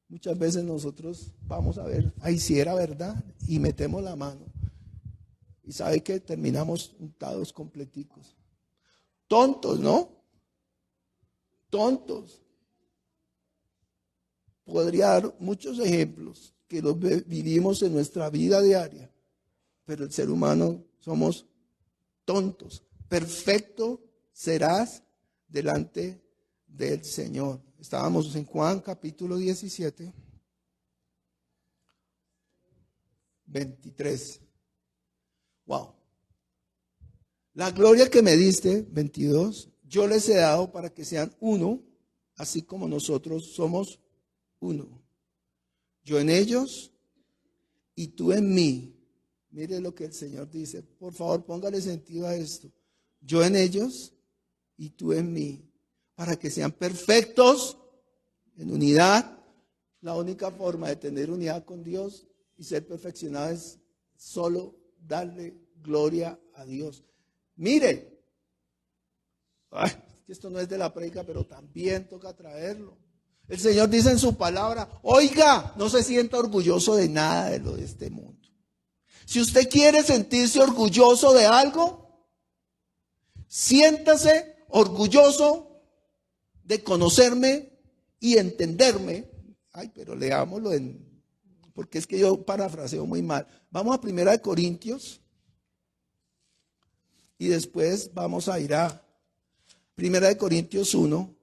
Muchas veces nosotros vamos a ver, ay, si era verdad, y metemos la mano. Y sabe que terminamos untados completicos. Tontos, ¿no? Tontos. Podría dar muchos ejemplos que los vivimos en nuestra vida diaria. Pero el ser humano somos tontos. Perfecto serás delante del Señor. Estábamos en Juan capítulo 17, 23. Wow. La gloria que me diste, 22, yo les he dado para que sean uno, así como nosotros somos uno. Yo en ellos y tú en mí. Mire lo que el Señor dice. Por favor, póngale sentido a esto. Yo en ellos y tú en mí, para que sean perfectos en unidad. La única forma de tener unidad con Dios y ser perfeccionado es solo darle gloria a Dios. Mire, esto no es de la prédica, pero también toca traerlo. El Señor dice en su palabra, oiga, no se sienta orgulloso de nada de lo de este mundo. Si usted quiere sentirse orgulloso de algo, siéntase orgulloso de conocerme y entenderme. Ay, pero leámoslo porque es que yo parafraseo muy mal. Vamos a 1 Corintios y después vamos a ir a 1 Corintios 1,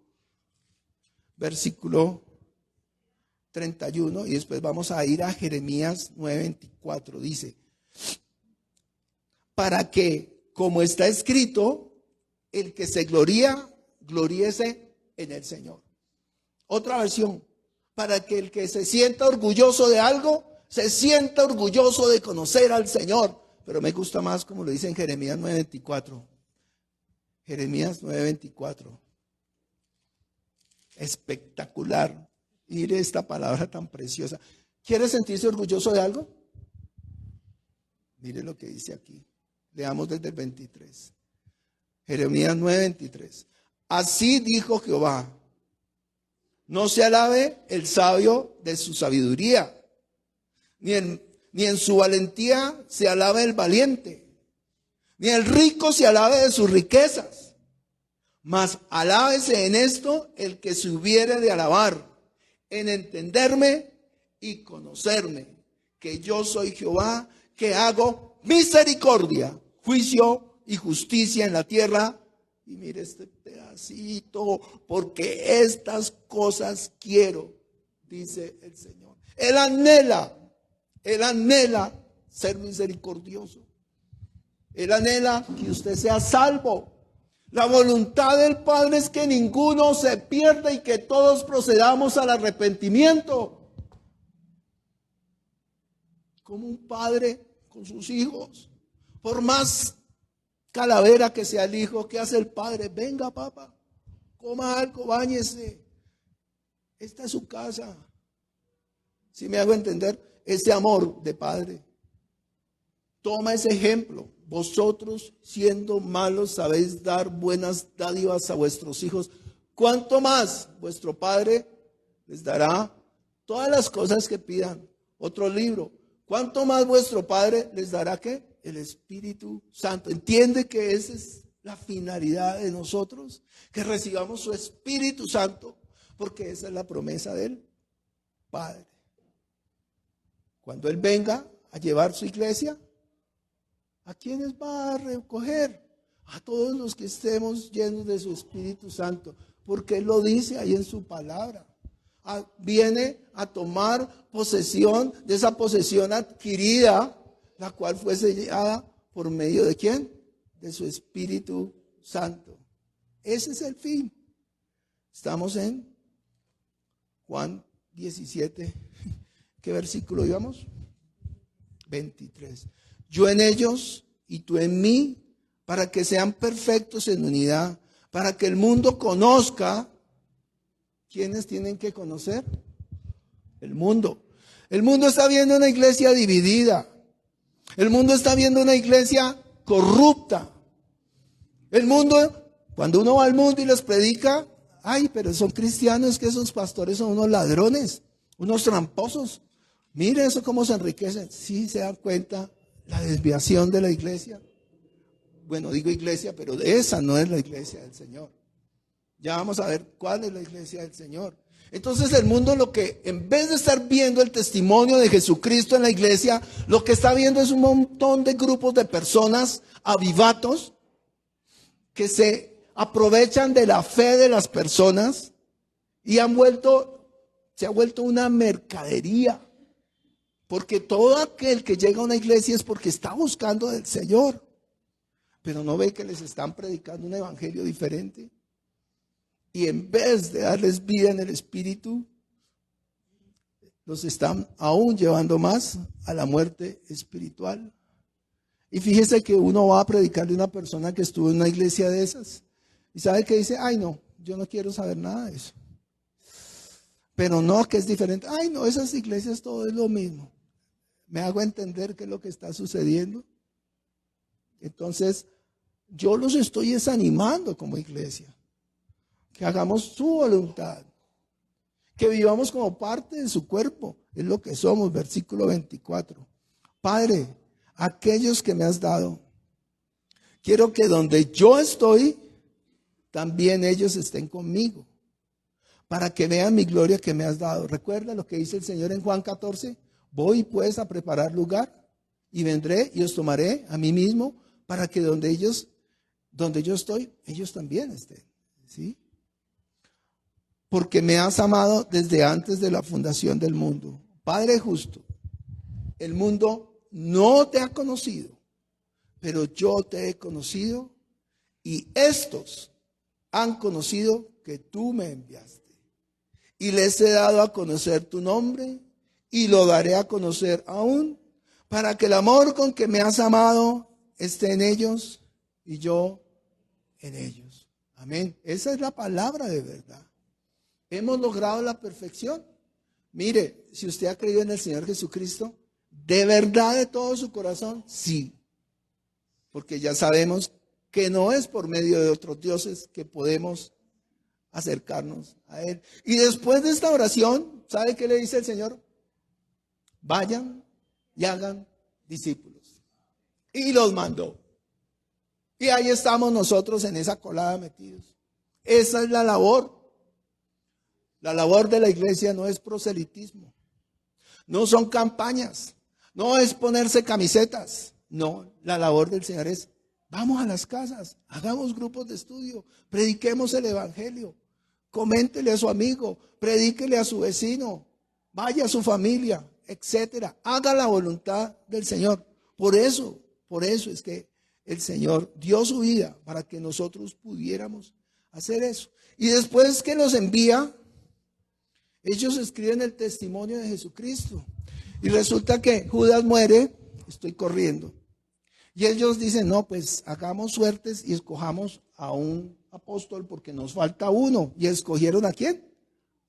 versículo 31, y después vamos a ir a Jeremías 9:24. Dice, para que, como está escrito, el que se gloría, gloríese en el Señor. Otra versión, para que el que se sienta orgulloso de algo, se sienta orgulloso de conocer al Señor. Pero me gusta más como lo dice en Jeremías 9:24. Jeremías 9:24. Espectacular. Mire esta palabra tan preciosa. ¿Quiere sentirse orgulloso de algo? Mire lo que dice aquí. Leamos desde el 23. Jeremías 9:23. Así dijo Jehová, no se alabe el sabio de su sabiduría, ni en su valentía se alabe el valiente, ni el rico se alabe de sus riquezas, mas alábese en esto el que se hubiere de alabar, en entenderme y conocerme, que yo soy Jehová, que hago misericordia, juicio y justicia en la tierra. Y mire este pedacito, porque estas cosas quiero, dice el Señor. Él anhela ser misericordioso. Él anhela que usted sea salvo. La voluntad del Padre es que ninguno se pierda y que todos procedamos al arrepentimiento. Como un padre con sus hijos. Por más calavera que sea el hijo, ¿qué hace el padre? Venga, papá, coma algo, báñese. Esta es su casa. Si me hago entender, ese amor de padre. Toma ese ejemplo. Vosotros, siendo malos, sabéis dar buenas dádivas a vuestros hijos. ¿Cuánto más vuestro Padre les dará todas las cosas que pidan? Otro libro. ¿Cuánto más vuestro Padre les dará qué? El Espíritu Santo. ¿Entiende que esa es la finalidad de nosotros? Que recibamos su Espíritu Santo, porque esa es la promesa del Padre. Cuando Él venga a llevar su iglesia, ¿a quiénes va a recoger? A todos los que estemos llenos de su Espíritu Santo, porque Él lo dice ahí en su palabra. Viene a tomar posesión de esa posesión adquirida, la cual fue sellada por medio de ¿quién? De su Espíritu Santo. Ese es el fin. Estamos en Juan 17. ¿Qué versículo íbamos? 23. Yo en ellos y tú en mí, para que sean perfectos en unidad, para que el mundo conozca. ¿Quiénes tienen que conocer? El mundo. El mundo está viendo una iglesia dividida. El mundo está viendo una iglesia corrupta. El mundo, cuando uno va al mundo y les predica, ay, pero son cristianos, que esos pastores son unos ladrones, unos tramposos. Mire eso cómo se enriquecen. Sí se dan cuenta la desviación de la iglesia. Bueno, digo iglesia, pero esa no es la iglesia del Señor. Ya vamos a ver cuál es la iglesia del Señor. Entonces el mundo, lo que en vez de estar viendo el testimonio de Jesucristo en la iglesia, lo que está viendo es un montón de grupos de personas avivatos que se aprovechan de la fe de las personas y se ha vuelto una mercadería. Porque todo aquel que llega a una iglesia es porque está buscando del Señor, pero no ve que les están predicando un evangelio diferente. Y en vez de darles vida en el Espíritu, los están aún llevando más a la muerte espiritual. Y fíjese que uno va a predicarle a una persona que estuvo en una iglesia de esas. Y sabe que dice, ay no, yo no quiero saber nada de eso. Pero no, que es diferente. Ay no, esas iglesias todo es lo mismo. ¿Me hago entender qué es lo que está sucediendo? Entonces, yo los estoy desanimando como iglesia. Que hagamos su voluntad. Que vivamos como parte de su cuerpo. Es lo que somos, versículo 24. Padre, aquellos que me has dado, quiero que donde yo estoy, también ellos estén conmigo. Para que vean mi gloria que me has dado. ¿Recuerda lo que dice el Señor en Juan 14? Voy pues a preparar lugar y vendré y os tomaré a mí mismo para que donde yo estoy, ellos también estén. ¿Sí? Porque me has amado desde antes de la fundación del mundo. Padre justo, el mundo no te ha conocido, pero yo te he conocido y estos han conocido que tú me enviaste. Y les he dado a conocer tu nombre y lo daré a conocer aún para que el amor con que me has amado esté en ellos y yo en ellos. Amén. Esa es la palabra de verdad. Hemos logrado la perfección. Mire, si usted ha creído en el Señor Jesucristo, de verdad de todo su corazón, sí. Porque ya sabemos que no es por medio de otros dioses que podemos acercarnos a Él. Y después de esta oración, ¿sabe qué le dice el Señor? Vayan y hagan discípulos. Y los mandó. Y ahí estamos nosotros en esa colada metidos. Esa es la labor. La labor de la iglesia no es proselitismo. No son campañas. No es ponerse camisetas. No, la labor del Señor es, vamos a las casas, hagamos grupos de estudio, prediquemos el evangelio, coméntele a su amigo, predíquele a su vecino, vaya a su familia, etcétera. Haga la voluntad del Señor. Por eso es que el Señor dio su vida para que nosotros pudiéramos hacer eso. Y después que los envía, ellos escriben el testimonio de Jesucristo. Y resulta que Judas muere, estoy corriendo. Y ellos dicen, no, pues hagamos suertes y escojamos a un apóstol porque nos falta uno. ¿Y escogieron a quién?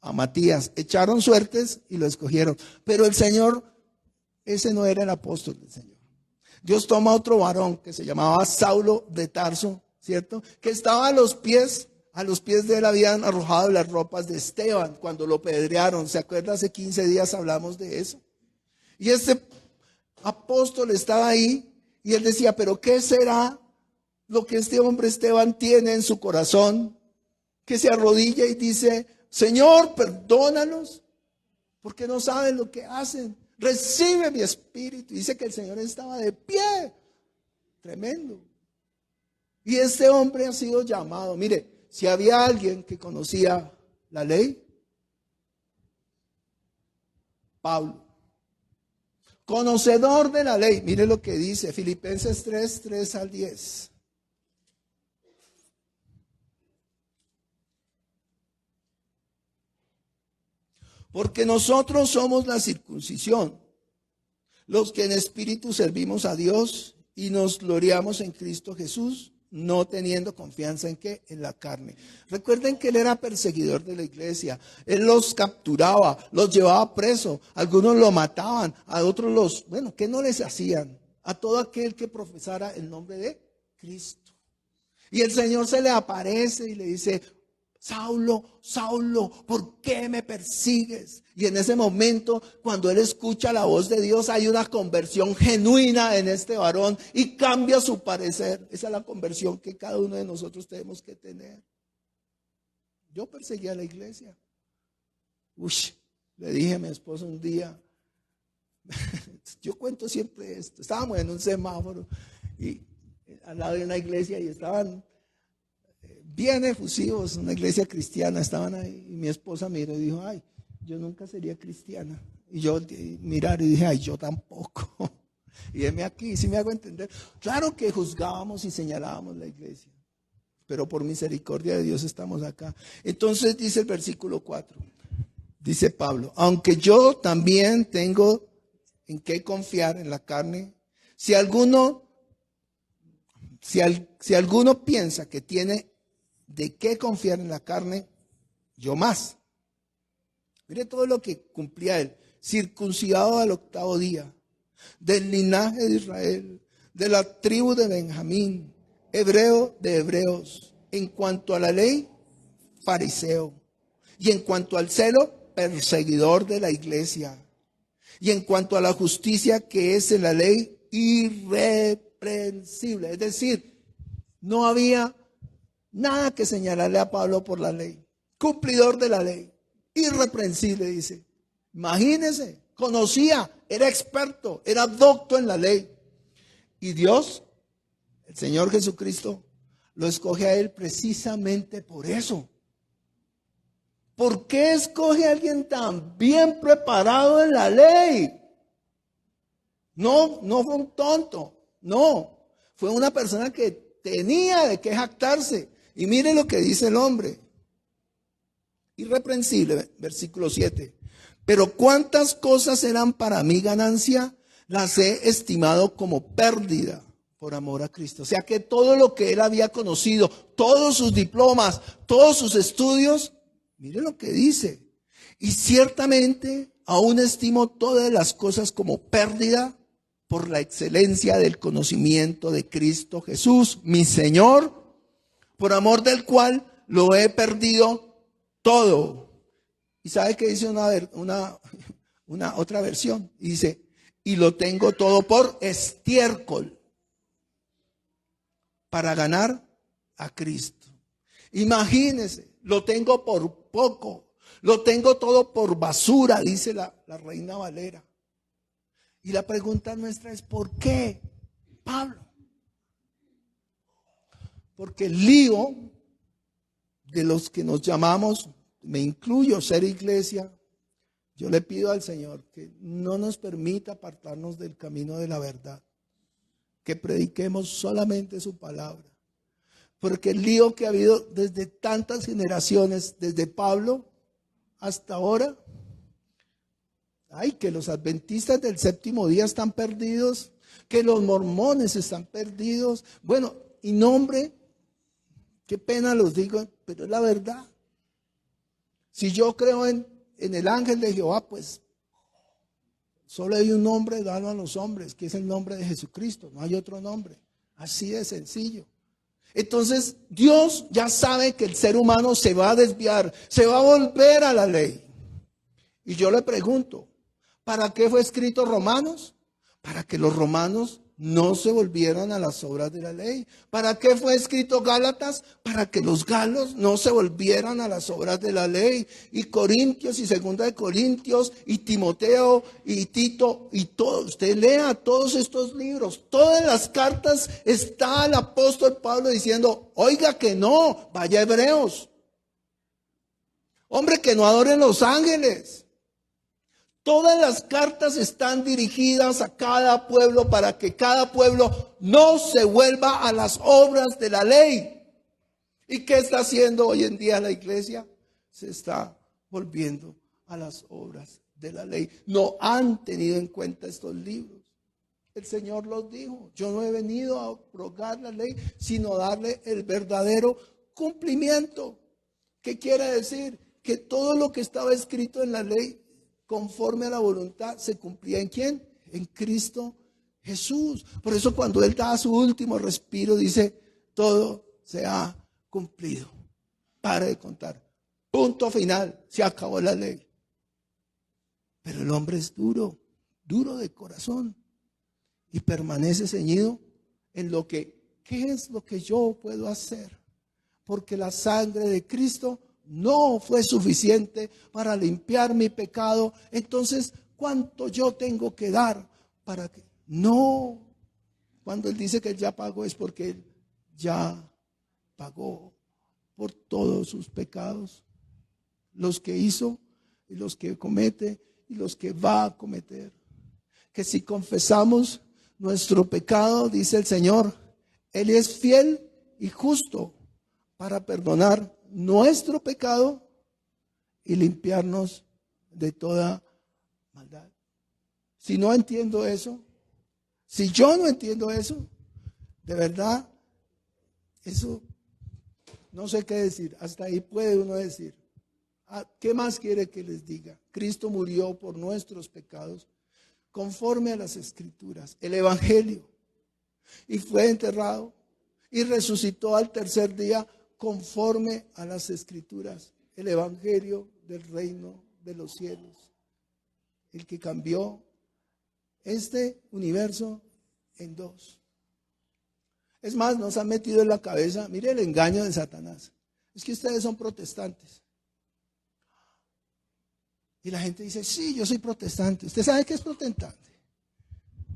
A Matías. Echaron suertes y lo escogieron. Pero el Señor, ese no era el apóstol del Señor. Dios toma a otro varón que se llamaba Saulo de Tarso, ¿cierto? Que estaba a los pies de él habían arrojado las ropas de Esteban cuando lo pedrearon. ¿Se acuerda? Hace 15 días hablamos de eso. Y este apóstol estaba ahí y él decía, pero ¿qué será lo que este hombre Esteban tiene en su corazón? Que se arrodilla y dice, Señor, perdónalos, porque no saben lo que hacen. Recibe mi espíritu. Dice que el Señor estaba de pie. Tremendo. Y este hombre ha sido llamado. Mire, si había alguien que conocía la ley, Pablo. Conocedor de la ley. Mire lo que dice Filipenses 3, 3 al 10. Porque nosotros somos la circuncisión, los que en espíritu servimos a Dios y nos gloriamos en Cristo Jesús, no teniendo confianza en ¿qué? En la carne. Recuerden que él era perseguidor de la iglesia. Él los capturaba, los llevaba preso. Algunos lo mataban, a otros ¿qué no les hacían? A todo aquel que profesara el nombre de Cristo. Y el Señor se le aparece y le dice, Saulo, Saulo, ¿por qué me persigues? Y en ese momento, cuando él escucha la voz de Dios, hay una conversión genuina en este varón y cambia su parecer. Esa es la conversión que cada uno de nosotros tenemos que tener. Yo perseguía a la iglesia. Le dije a mi esposo un día, yo cuento siempre esto, estábamos en un semáforo y al lado de una iglesia y estaban bien efusivos, una iglesia cristiana, estaban ahí y mi esposa miró y dijo, ay, yo nunca sería cristiana. Y yo mirar y dije, ay, yo tampoco. Y heme aquí, si me hago entender. Claro que juzgábamos y señalábamos la iglesia, pero por misericordia de Dios estamos acá. Entonces dice el versículo 4, dice Pablo, aunque yo también tengo en qué confiar en la carne, si alguno piensa que tiene de qué confiar en la carne, yo más. Mire todo lo que cumplía él, circuncidado al 8º día, del linaje de Israel, de la tribu de Benjamín, hebreo de hebreos, en cuanto a la ley, fariseo, y en cuanto al celo, perseguidor de la iglesia, y en cuanto a la justicia que es en la ley, irreprensible. Es decir, no había nada que señalarle a Pablo por la ley. Cumplidor de la ley. Irreprensible, dice. Imagínense, conocía, era experto, era docto en la ley. Y Dios, el Señor Jesucristo, lo escoge a él precisamente por eso. ¿Por qué escoge a alguien tan bien preparado en la ley? No fue un tonto, no. Fue una persona que tenía de qué jactarse. Y mire lo que dice el hombre. Irreprensible, versículo 7. Pero cuántas cosas eran para mí ganancia, las he estimado como pérdida por amor a Cristo. O sea que todo lo que él había conocido, todos sus diplomas, todos sus estudios, mire lo que dice. Y ciertamente aún estimo todas las cosas como pérdida por la excelencia del conocimiento de Cristo Jesús, mi Señor, por amor del cual lo he perdido todo. ¿Y sabe qué dice una otra versión? Y dice, y lo tengo todo por estiércol para ganar a Cristo. Imagínense, lo tengo por poco, lo tengo todo por basura, dice la Reina Valera. Y la pregunta nuestra es, ¿por qué, Pablo? Porque el lío de los que nos llamamos, me incluyo, ser iglesia, Yo le pido al Señor que no nos permita apartarnos del camino de la verdad, que prediquemos solamente su palabra. Porque el lío que ha habido desde tantas generaciones, desde Pablo hasta ahora, ay, que los adventistas del séptimo día están perdidos, que los mormones están perdidos. Bueno, y nombre, qué pena los digo, pero es la verdad. Si yo creo en el ángel de Jehová, pues solo hay un nombre dado a los hombres, que es el nombre de Jesucristo, no hay otro nombre. Así de sencillo. Entonces, Dios ya sabe que el ser humano se va a desviar, se va a volver a la ley. Y yo le pregunto, ¿para qué fue escrito Romanos? Para que los romanos no se volvieran a las obras de la ley. ¿Para qué fue escrito Gálatas? Para que los galos no se volvieran a las obras de la ley. Y Corintios y Segunda de Corintios y Timoteo y Tito y todo. Usted lea todos estos libros, todas las cartas, está el apóstol Pablo diciendo, oiga que no, vaya a Hebreos. Hombre, que no adoren los ángeles. Todas las cartas están dirigidas a cada pueblo para que cada pueblo no se vuelva a las obras de la ley. ¿Y qué está haciendo hoy en día la iglesia? Se está volviendo a las obras de la ley. No han tenido en cuenta estos libros. El Señor los dijo, yo no he venido a abrogar la ley, sino a darle el verdadero cumplimiento. ¿Qué quiere decir? Que todo lo que estaba escrito en la ley conforme a la voluntad se cumplía ¿en quién? En Cristo Jesús. Por eso cuando Él da su último respiro dice, todo se ha cumplido. Pare de contar. Punto final. Se acabó la ley. Pero el hombre es duro, duro de corazón y permanece ceñido en lo que, ¿qué es lo que yo puedo hacer? Porque la sangre de Cristo no fue suficiente para limpiar mi pecado. Entonces, ¿cuánto yo tengo que dar para que? No. Cuando Él dice que Él ya pagó es porque Él ya pagó por todos sus pecados. Los que hizo y los que comete y los que va a cometer. Que si confesamos nuestro pecado, dice el Señor, Él es fiel y justo para perdonar nuestro pecado y limpiarnos de toda maldad. Si no entiendo eso, si yo no entiendo eso, de verdad, eso no sé qué decir. Hasta ahí puede uno decir. ¿Qué más quiere que les diga? Cristo murió por nuestros pecados conforme a las Escrituras, el Evangelio, y fue enterrado y resucitó al tercer día conforme a las Escrituras, el Evangelio del reino de los cielos, el que cambió este universo en dos. Es más, nos han metido en la cabeza, mire el engaño de Satanás, es que ustedes son protestantes. Y la gente dice, sí, yo soy protestante. ¿Usted sabe qué es protestante?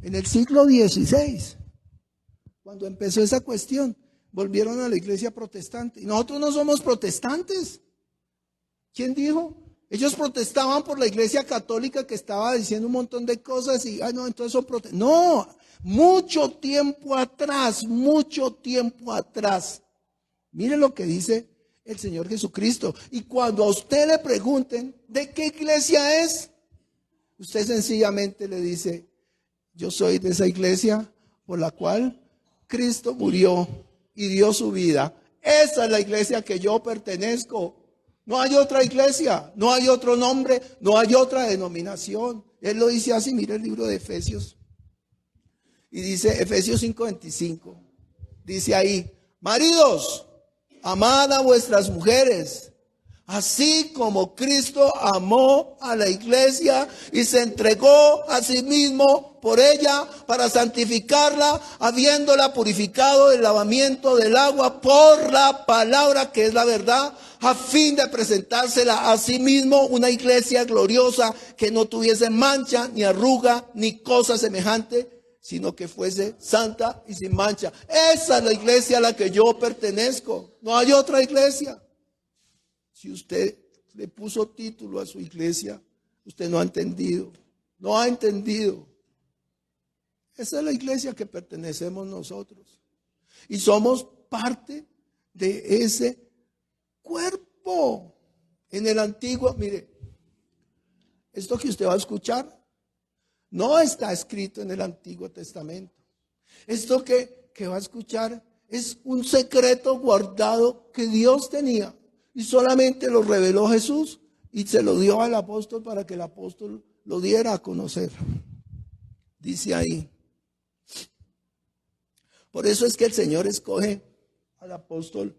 En el siglo XVI, cuando empezó esa cuestión, volvieron a la iglesia protestante. Y nosotros no somos protestantes. ¿Quién dijo? Ellos protestaban por la iglesia católica que estaba diciendo un montón de cosas y, no, entonces son protestantes. No, mucho tiempo atrás. Mire lo que dice el Señor Jesucristo. Y cuando a usted le pregunten, ¿de qué iglesia es? Usted sencillamente le dice, yo soy de esa iglesia por la cual Cristo murió y dio su vida. Esa es la iglesia que yo pertenezco. No hay otra iglesia, no hay otro nombre, no hay otra denominación. Él lo dice así, mira el libro de Efesios. Y dice, Efesios 5:25, dice ahí, maridos, amad a vuestras mujeres, así como Cristo amó a la iglesia y se entregó a sí mismo por ella para santificarla, habiéndola purificado del lavamiento del agua por la palabra que es la verdad, a fin de presentársela a sí mismo una iglesia gloriosa que no tuviese mancha, ni arruga, ni cosa semejante, sino que fuese santa y sin mancha. Esa es la iglesia a la que yo pertenezco. No hay otra iglesia. Si usted le puso título a su iglesia, Usted no ha entendido, no ha entendido. Esa es la iglesia que pertenecemos nosotros. Y somos parte de ese cuerpo. En el antiguo, mire, esto que usted va a escuchar no está escrito en el Antiguo Testamento. Esto que va a escuchar es un secreto guardado que Dios tenía y solamente lo reveló Jesús y se lo dio al apóstol para que el apóstol lo diera a conocer. Dice ahí. Por eso es que el Señor escoge al apóstol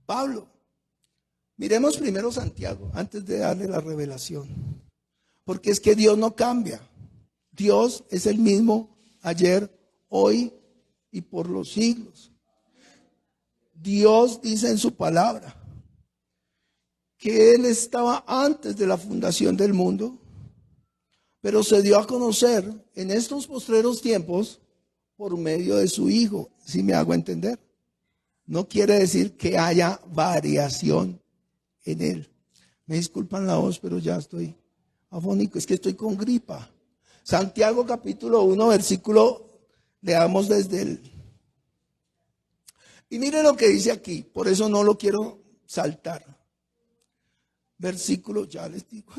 Pablo. Miremos primero Santiago antes de darle la revelación. Porque es que Dios no cambia. Dios es el mismo ayer, hoy y por los siglos. Dios dice en su palabra que Él estaba antes de la fundación del mundo, pero se dio a conocer en estos postreros tiempos por medio de su Hijo. ¿Sí me hago entender? No quiere decir que haya variación en Él. Me disculpan la voz, pero ya estoy afónico, es que estoy con gripa. Santiago capítulo 1, versículo, leamos desde el... Y mire lo que dice aquí, por eso no lo quiero saltar. Versículo, ya les digo,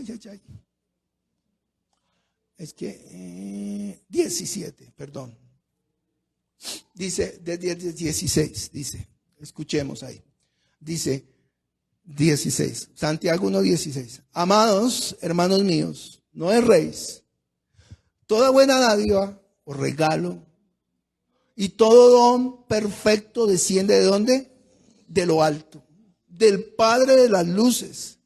es que 17, perdón. Dice, desde 16, dice, escuchemos ahí. Dice 16, Santiago 1, 16. Amados hermanos míos, no erréis. Toda buena dádiva o regalo y todo don perfecto desciende ¿de dónde? De lo alto, del Padre de las luces,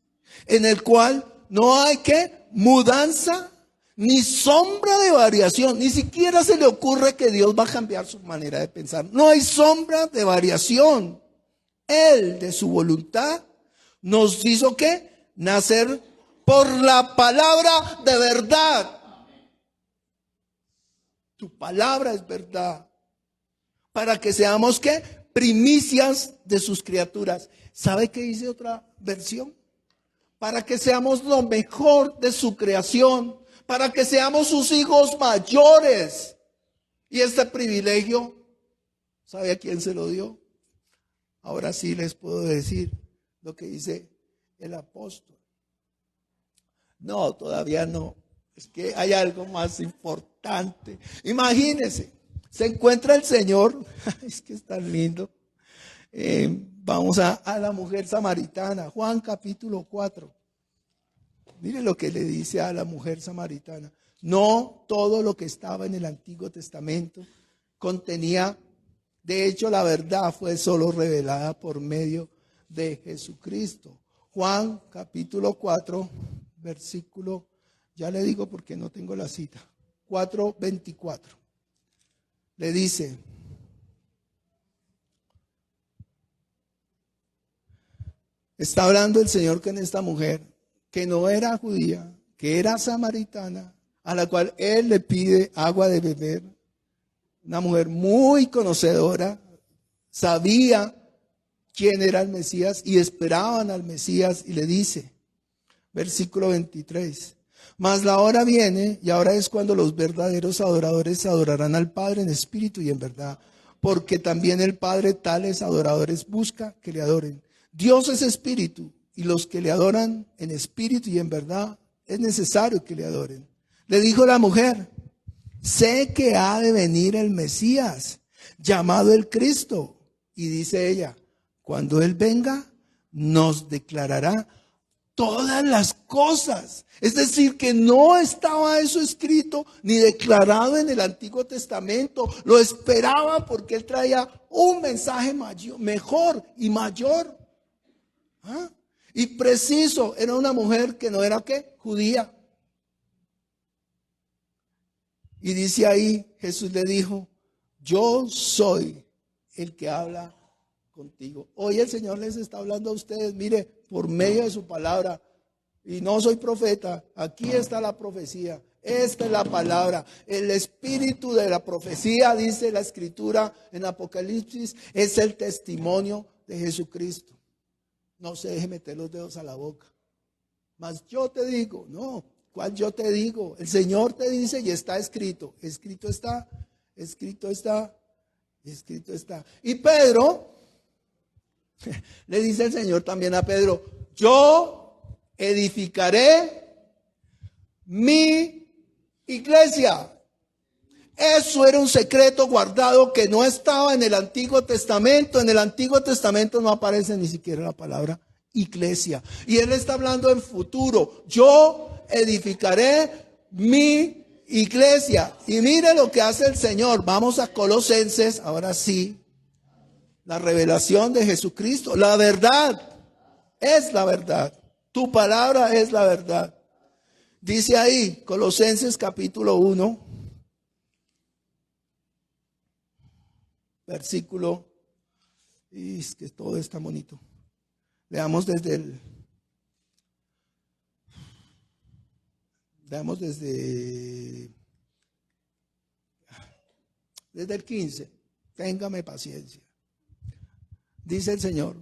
en el cual no hay que mudanza ni sombra de variación. Ni siquiera se le ocurre que Dios va a cambiar su manera de pensar. No hay sombra de variación. Él, de su voluntad, nos hizo ¿qué? Nacer por la palabra de verdad. Tu palabra es verdad. Para que seamos ¿qué? Primicias de sus criaturas. ¿Sabe qué dice otra versión? Para que seamos lo mejor de su creación. Para que seamos sus hijos mayores. Y este privilegio, ¿sabe a quién se lo dio? Ahora sí les puedo decir lo que dice el apóstol. No, todavía no. Es que hay algo más importante. Imagínense, se encuentra el Señor, es que es tan lindo. Vamos a la mujer samaritana, Juan capítulo 4. Mire lo que le dice a la mujer samaritana. No todo lo que estaba en el Antiguo Testamento contenía, de hecho la verdad fue solo revelada por medio de Jesucristo. Juan capítulo 4, versículo, ya le digo porque no tengo la cita, 4:24. Le dice, está hablando el Señor con esta mujer que no era judía, que era samaritana, a la cual Él le pide agua de beber. Una mujer muy conocedora, sabía quién era el Mesías y esperaban al Mesías y le dice, versículo 23, mas la hora viene y ahora es cuando los verdaderos adoradores adorarán al Padre en espíritu y en verdad, porque también el Padre tales adoradores busca que le adoren. Dios es espíritu y los que le adoran en espíritu y en verdad es necesario que le adoren. Le dijo la mujer, sé que ha de venir el Mesías, llamado el Cristo. Y dice ella, cuando Él venga, nos declarará todas las cosas. Es decir, que no estaba eso escrito ni declarado en el Antiguo Testamento. Lo esperaban porque Él traía un mensaje mayor, mejor y mayor. ¿Ah? Y preciso, era una mujer que no era ¿qué? Judía. Y dice ahí, Jesús le dijo, yo soy el que habla contigo. Hoy el Señor les está hablando a ustedes, mire, por medio de su palabra. Y no soy profeta, aquí está la profecía. Esta es la palabra. El espíritu de la profecía, dice la escritura en Apocalipsis, es el testimonio de Jesucristo. No se deje meter los dedos a la boca. Mas yo te digo, no, ¿Cuál yo te digo? El Señor te dice y está escrito. Escrito está, escrito está, escrito está. Y Pedro, le dice el Señor también a Pedro, yo edificaré mi iglesia. Eso era un secreto guardado que no estaba en el Antiguo Testamento. En el Antiguo Testamento no aparece ni siquiera la palabra iglesia. Y él está hablando en futuro. Yo edificaré mi iglesia. Y mire lo que hace el Señor. Vamos a Colosenses, ahora sí. La revelación de Jesucristo. La verdad es la verdad. Tu palabra es la verdad. Dice ahí, Colosenses capítulo 1. Versículo, y es que todo está bonito. Leamos desde el 15. Téngame paciencia. Dice el Señor,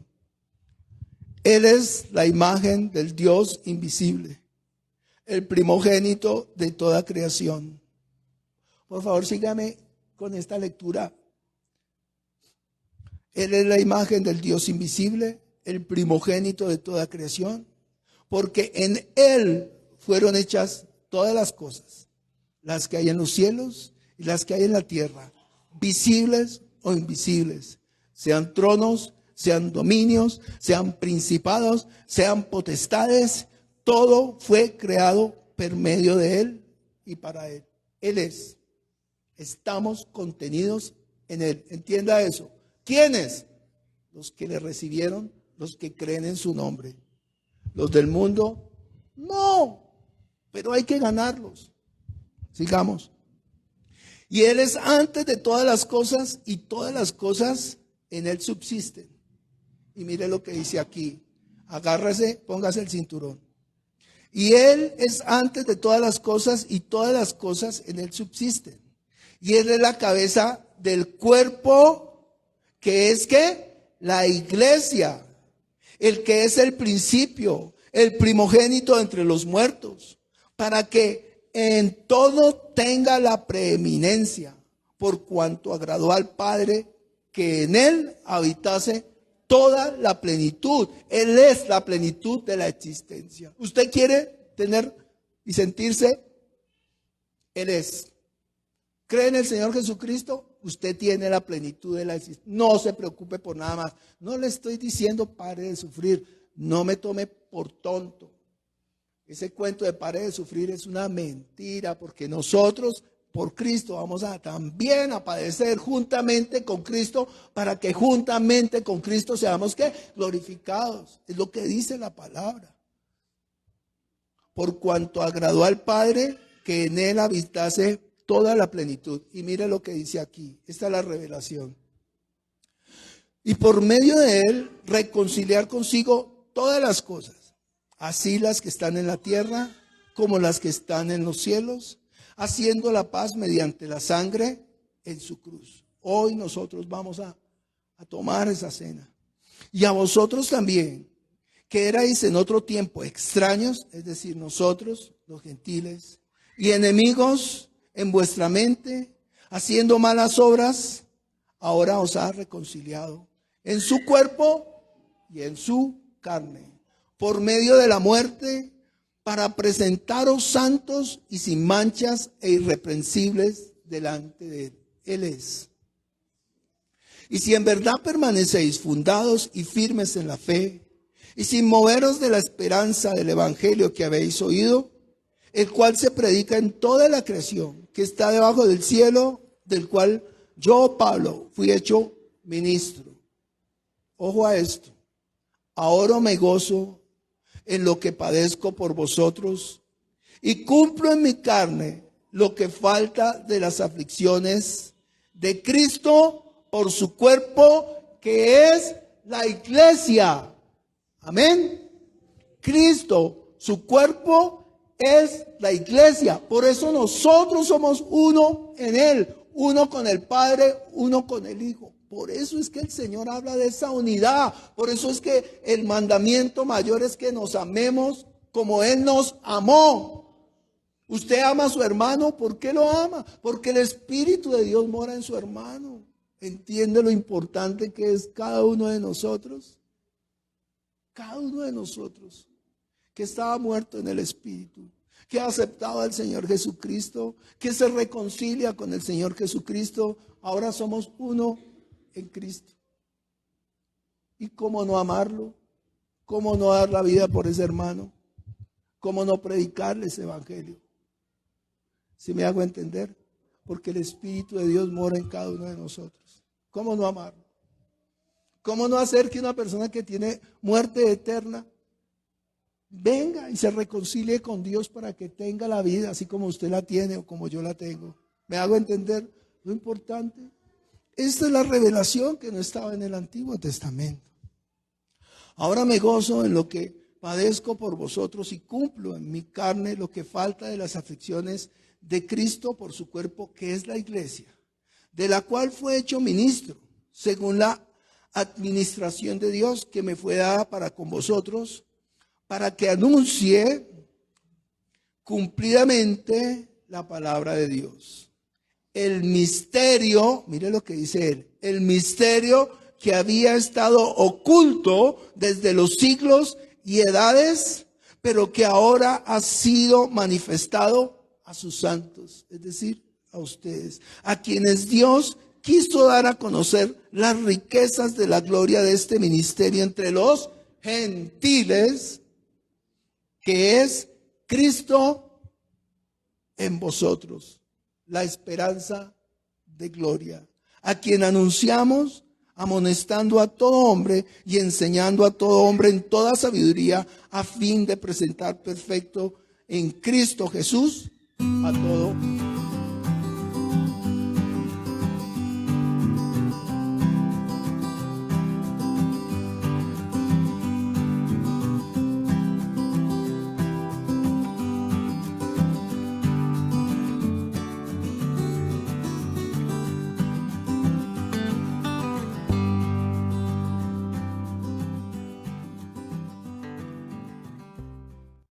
Él es la imagen del Dios invisible, el primogénito de toda creación. Por favor, sígame con esta lectura. Él es la imagen del Dios invisible, el primogénito de toda creación, porque en Él fueron hechas todas las cosas, las que hay en los cielos y las que hay en la tierra, visibles o invisibles, sean tronos, sean dominios, sean principados, sean potestades, todo fue creado por medio de Él y para Él. Él es. Estamos contenidos en Él. Entienda eso. ¿Quiénes? Los que le recibieron, los que creen en su nombre. Los del mundo, no, pero hay que ganarlos. Sigamos. Y Él es antes de todas las cosas y todas las cosas en Él subsisten. Y mire lo que dice aquí. Agárrese, póngase el cinturón. Y Él es antes de todas las cosas y todas las cosas en Él subsisten. Y Él es la cabeza del cuerpo que es ¿qué? La iglesia, el que es el principio, el primogénito entre los muertos, para que en todo tenga la preeminencia, por cuanto agradó al Padre que en Él habitase toda la plenitud. Él es la plenitud de la existencia. ¿Usted quiere tener y sentirse? Él es. ¿Cree en el Señor Jesucristo? Usted tiene la plenitud de la existencia. No se preocupe por nada más. No le estoy diciendo pare de sufrir. No me tome por tonto. Ese cuento de pare de sufrir es una mentira, porque nosotros por Cristo vamos a también a padecer juntamente con Cristo, para que juntamente con Cristo seamos ¿qué? Glorificados. Es lo que dice la palabra. Por cuanto agradó al Padre que en Él habitase toda la plenitud. Y mire lo que dice aquí. Esta es la revelación. Y por medio de Él reconciliar consigo todas las cosas, así las que están en la tierra como las que están en los cielos, haciendo la paz mediante la sangre en su cruz. Hoy nosotros vamos a tomar esa cena. Y a vosotros también, que erais en otro tiempo extraños, es decir, nosotros, los gentiles, y enemigos en vuestra mente, haciendo malas obras, ahora os ha reconciliado en su cuerpo y en su carne, por medio de la muerte, para presentaros santos y sin manchas e irreprensibles delante de Él. Él es. Y si en verdad permanecéis fundados y firmes en la fe, y sin moveros de la esperanza del evangelio que habéis oído, el cual se predica en toda la creación que está debajo del cielo, del cual yo, Pablo, fui hecho ministro. Ojo a esto. Ahora me gozo en lo que padezco por vosotros y cumplo en mi carne lo que falta de las aflicciones de Cristo por su cuerpo, que es la iglesia. Amén. Cristo, su cuerpo es la iglesia. Por eso nosotros somos uno en Él, uno con el Padre, uno con el Hijo. Por eso es que el Señor habla de esa unidad. Por eso es que el mandamiento mayor es que nos amemos como Él nos amó. Usted ama a su hermano, ¿por qué lo ama? Porque el Espíritu de Dios mora en su hermano. ¿Entiende lo importante que es cada uno de nosotros? Cada uno de nosotros que estaba muerto en el Espíritu, que ha aceptado al Señor Jesucristo, que se reconcilia con el Señor Jesucristo, ahora somos uno en Cristo. ¿Y cómo no amarlo? ¿Cómo no dar la vida por ese hermano? ¿Cómo no predicarle ese evangelio? ¿Sí me hago entender? Porque el Espíritu de Dios mora en cada uno de nosotros. ¿Cómo no amarlo? ¿Cómo no hacer que una persona que tiene muerte eterna venga y se reconcilie con Dios para que tenga la vida así como usted la tiene o como yo la tengo? ¿Me hago entender lo importante? Esta es la revelación que no estaba en el Antiguo Testamento. Ahora me gozo en lo que padezco por vosotros y cumplo en mi carne lo que falta de las aflicciones de Cristo por su cuerpo, que es la iglesia, de la cual fue hecho ministro, según la administración de Dios que me fue dada para con vosotros, para que anuncie cumplidamente la palabra de Dios. El misterio, mire lo que dice él, el misterio que había estado oculto desde los siglos y edades, pero que ahora ha sido manifestado a sus santos, es decir, a ustedes, a quienes Dios quiso dar a conocer las riquezas de la gloria de este ministerio entre los gentiles, que es Cristo en vosotros, la esperanza de gloria, a quien anunciamos, amonestando a todo hombre y enseñando a todo hombre en toda sabiduría, a fin de presentar perfecto en Cristo Jesús a todo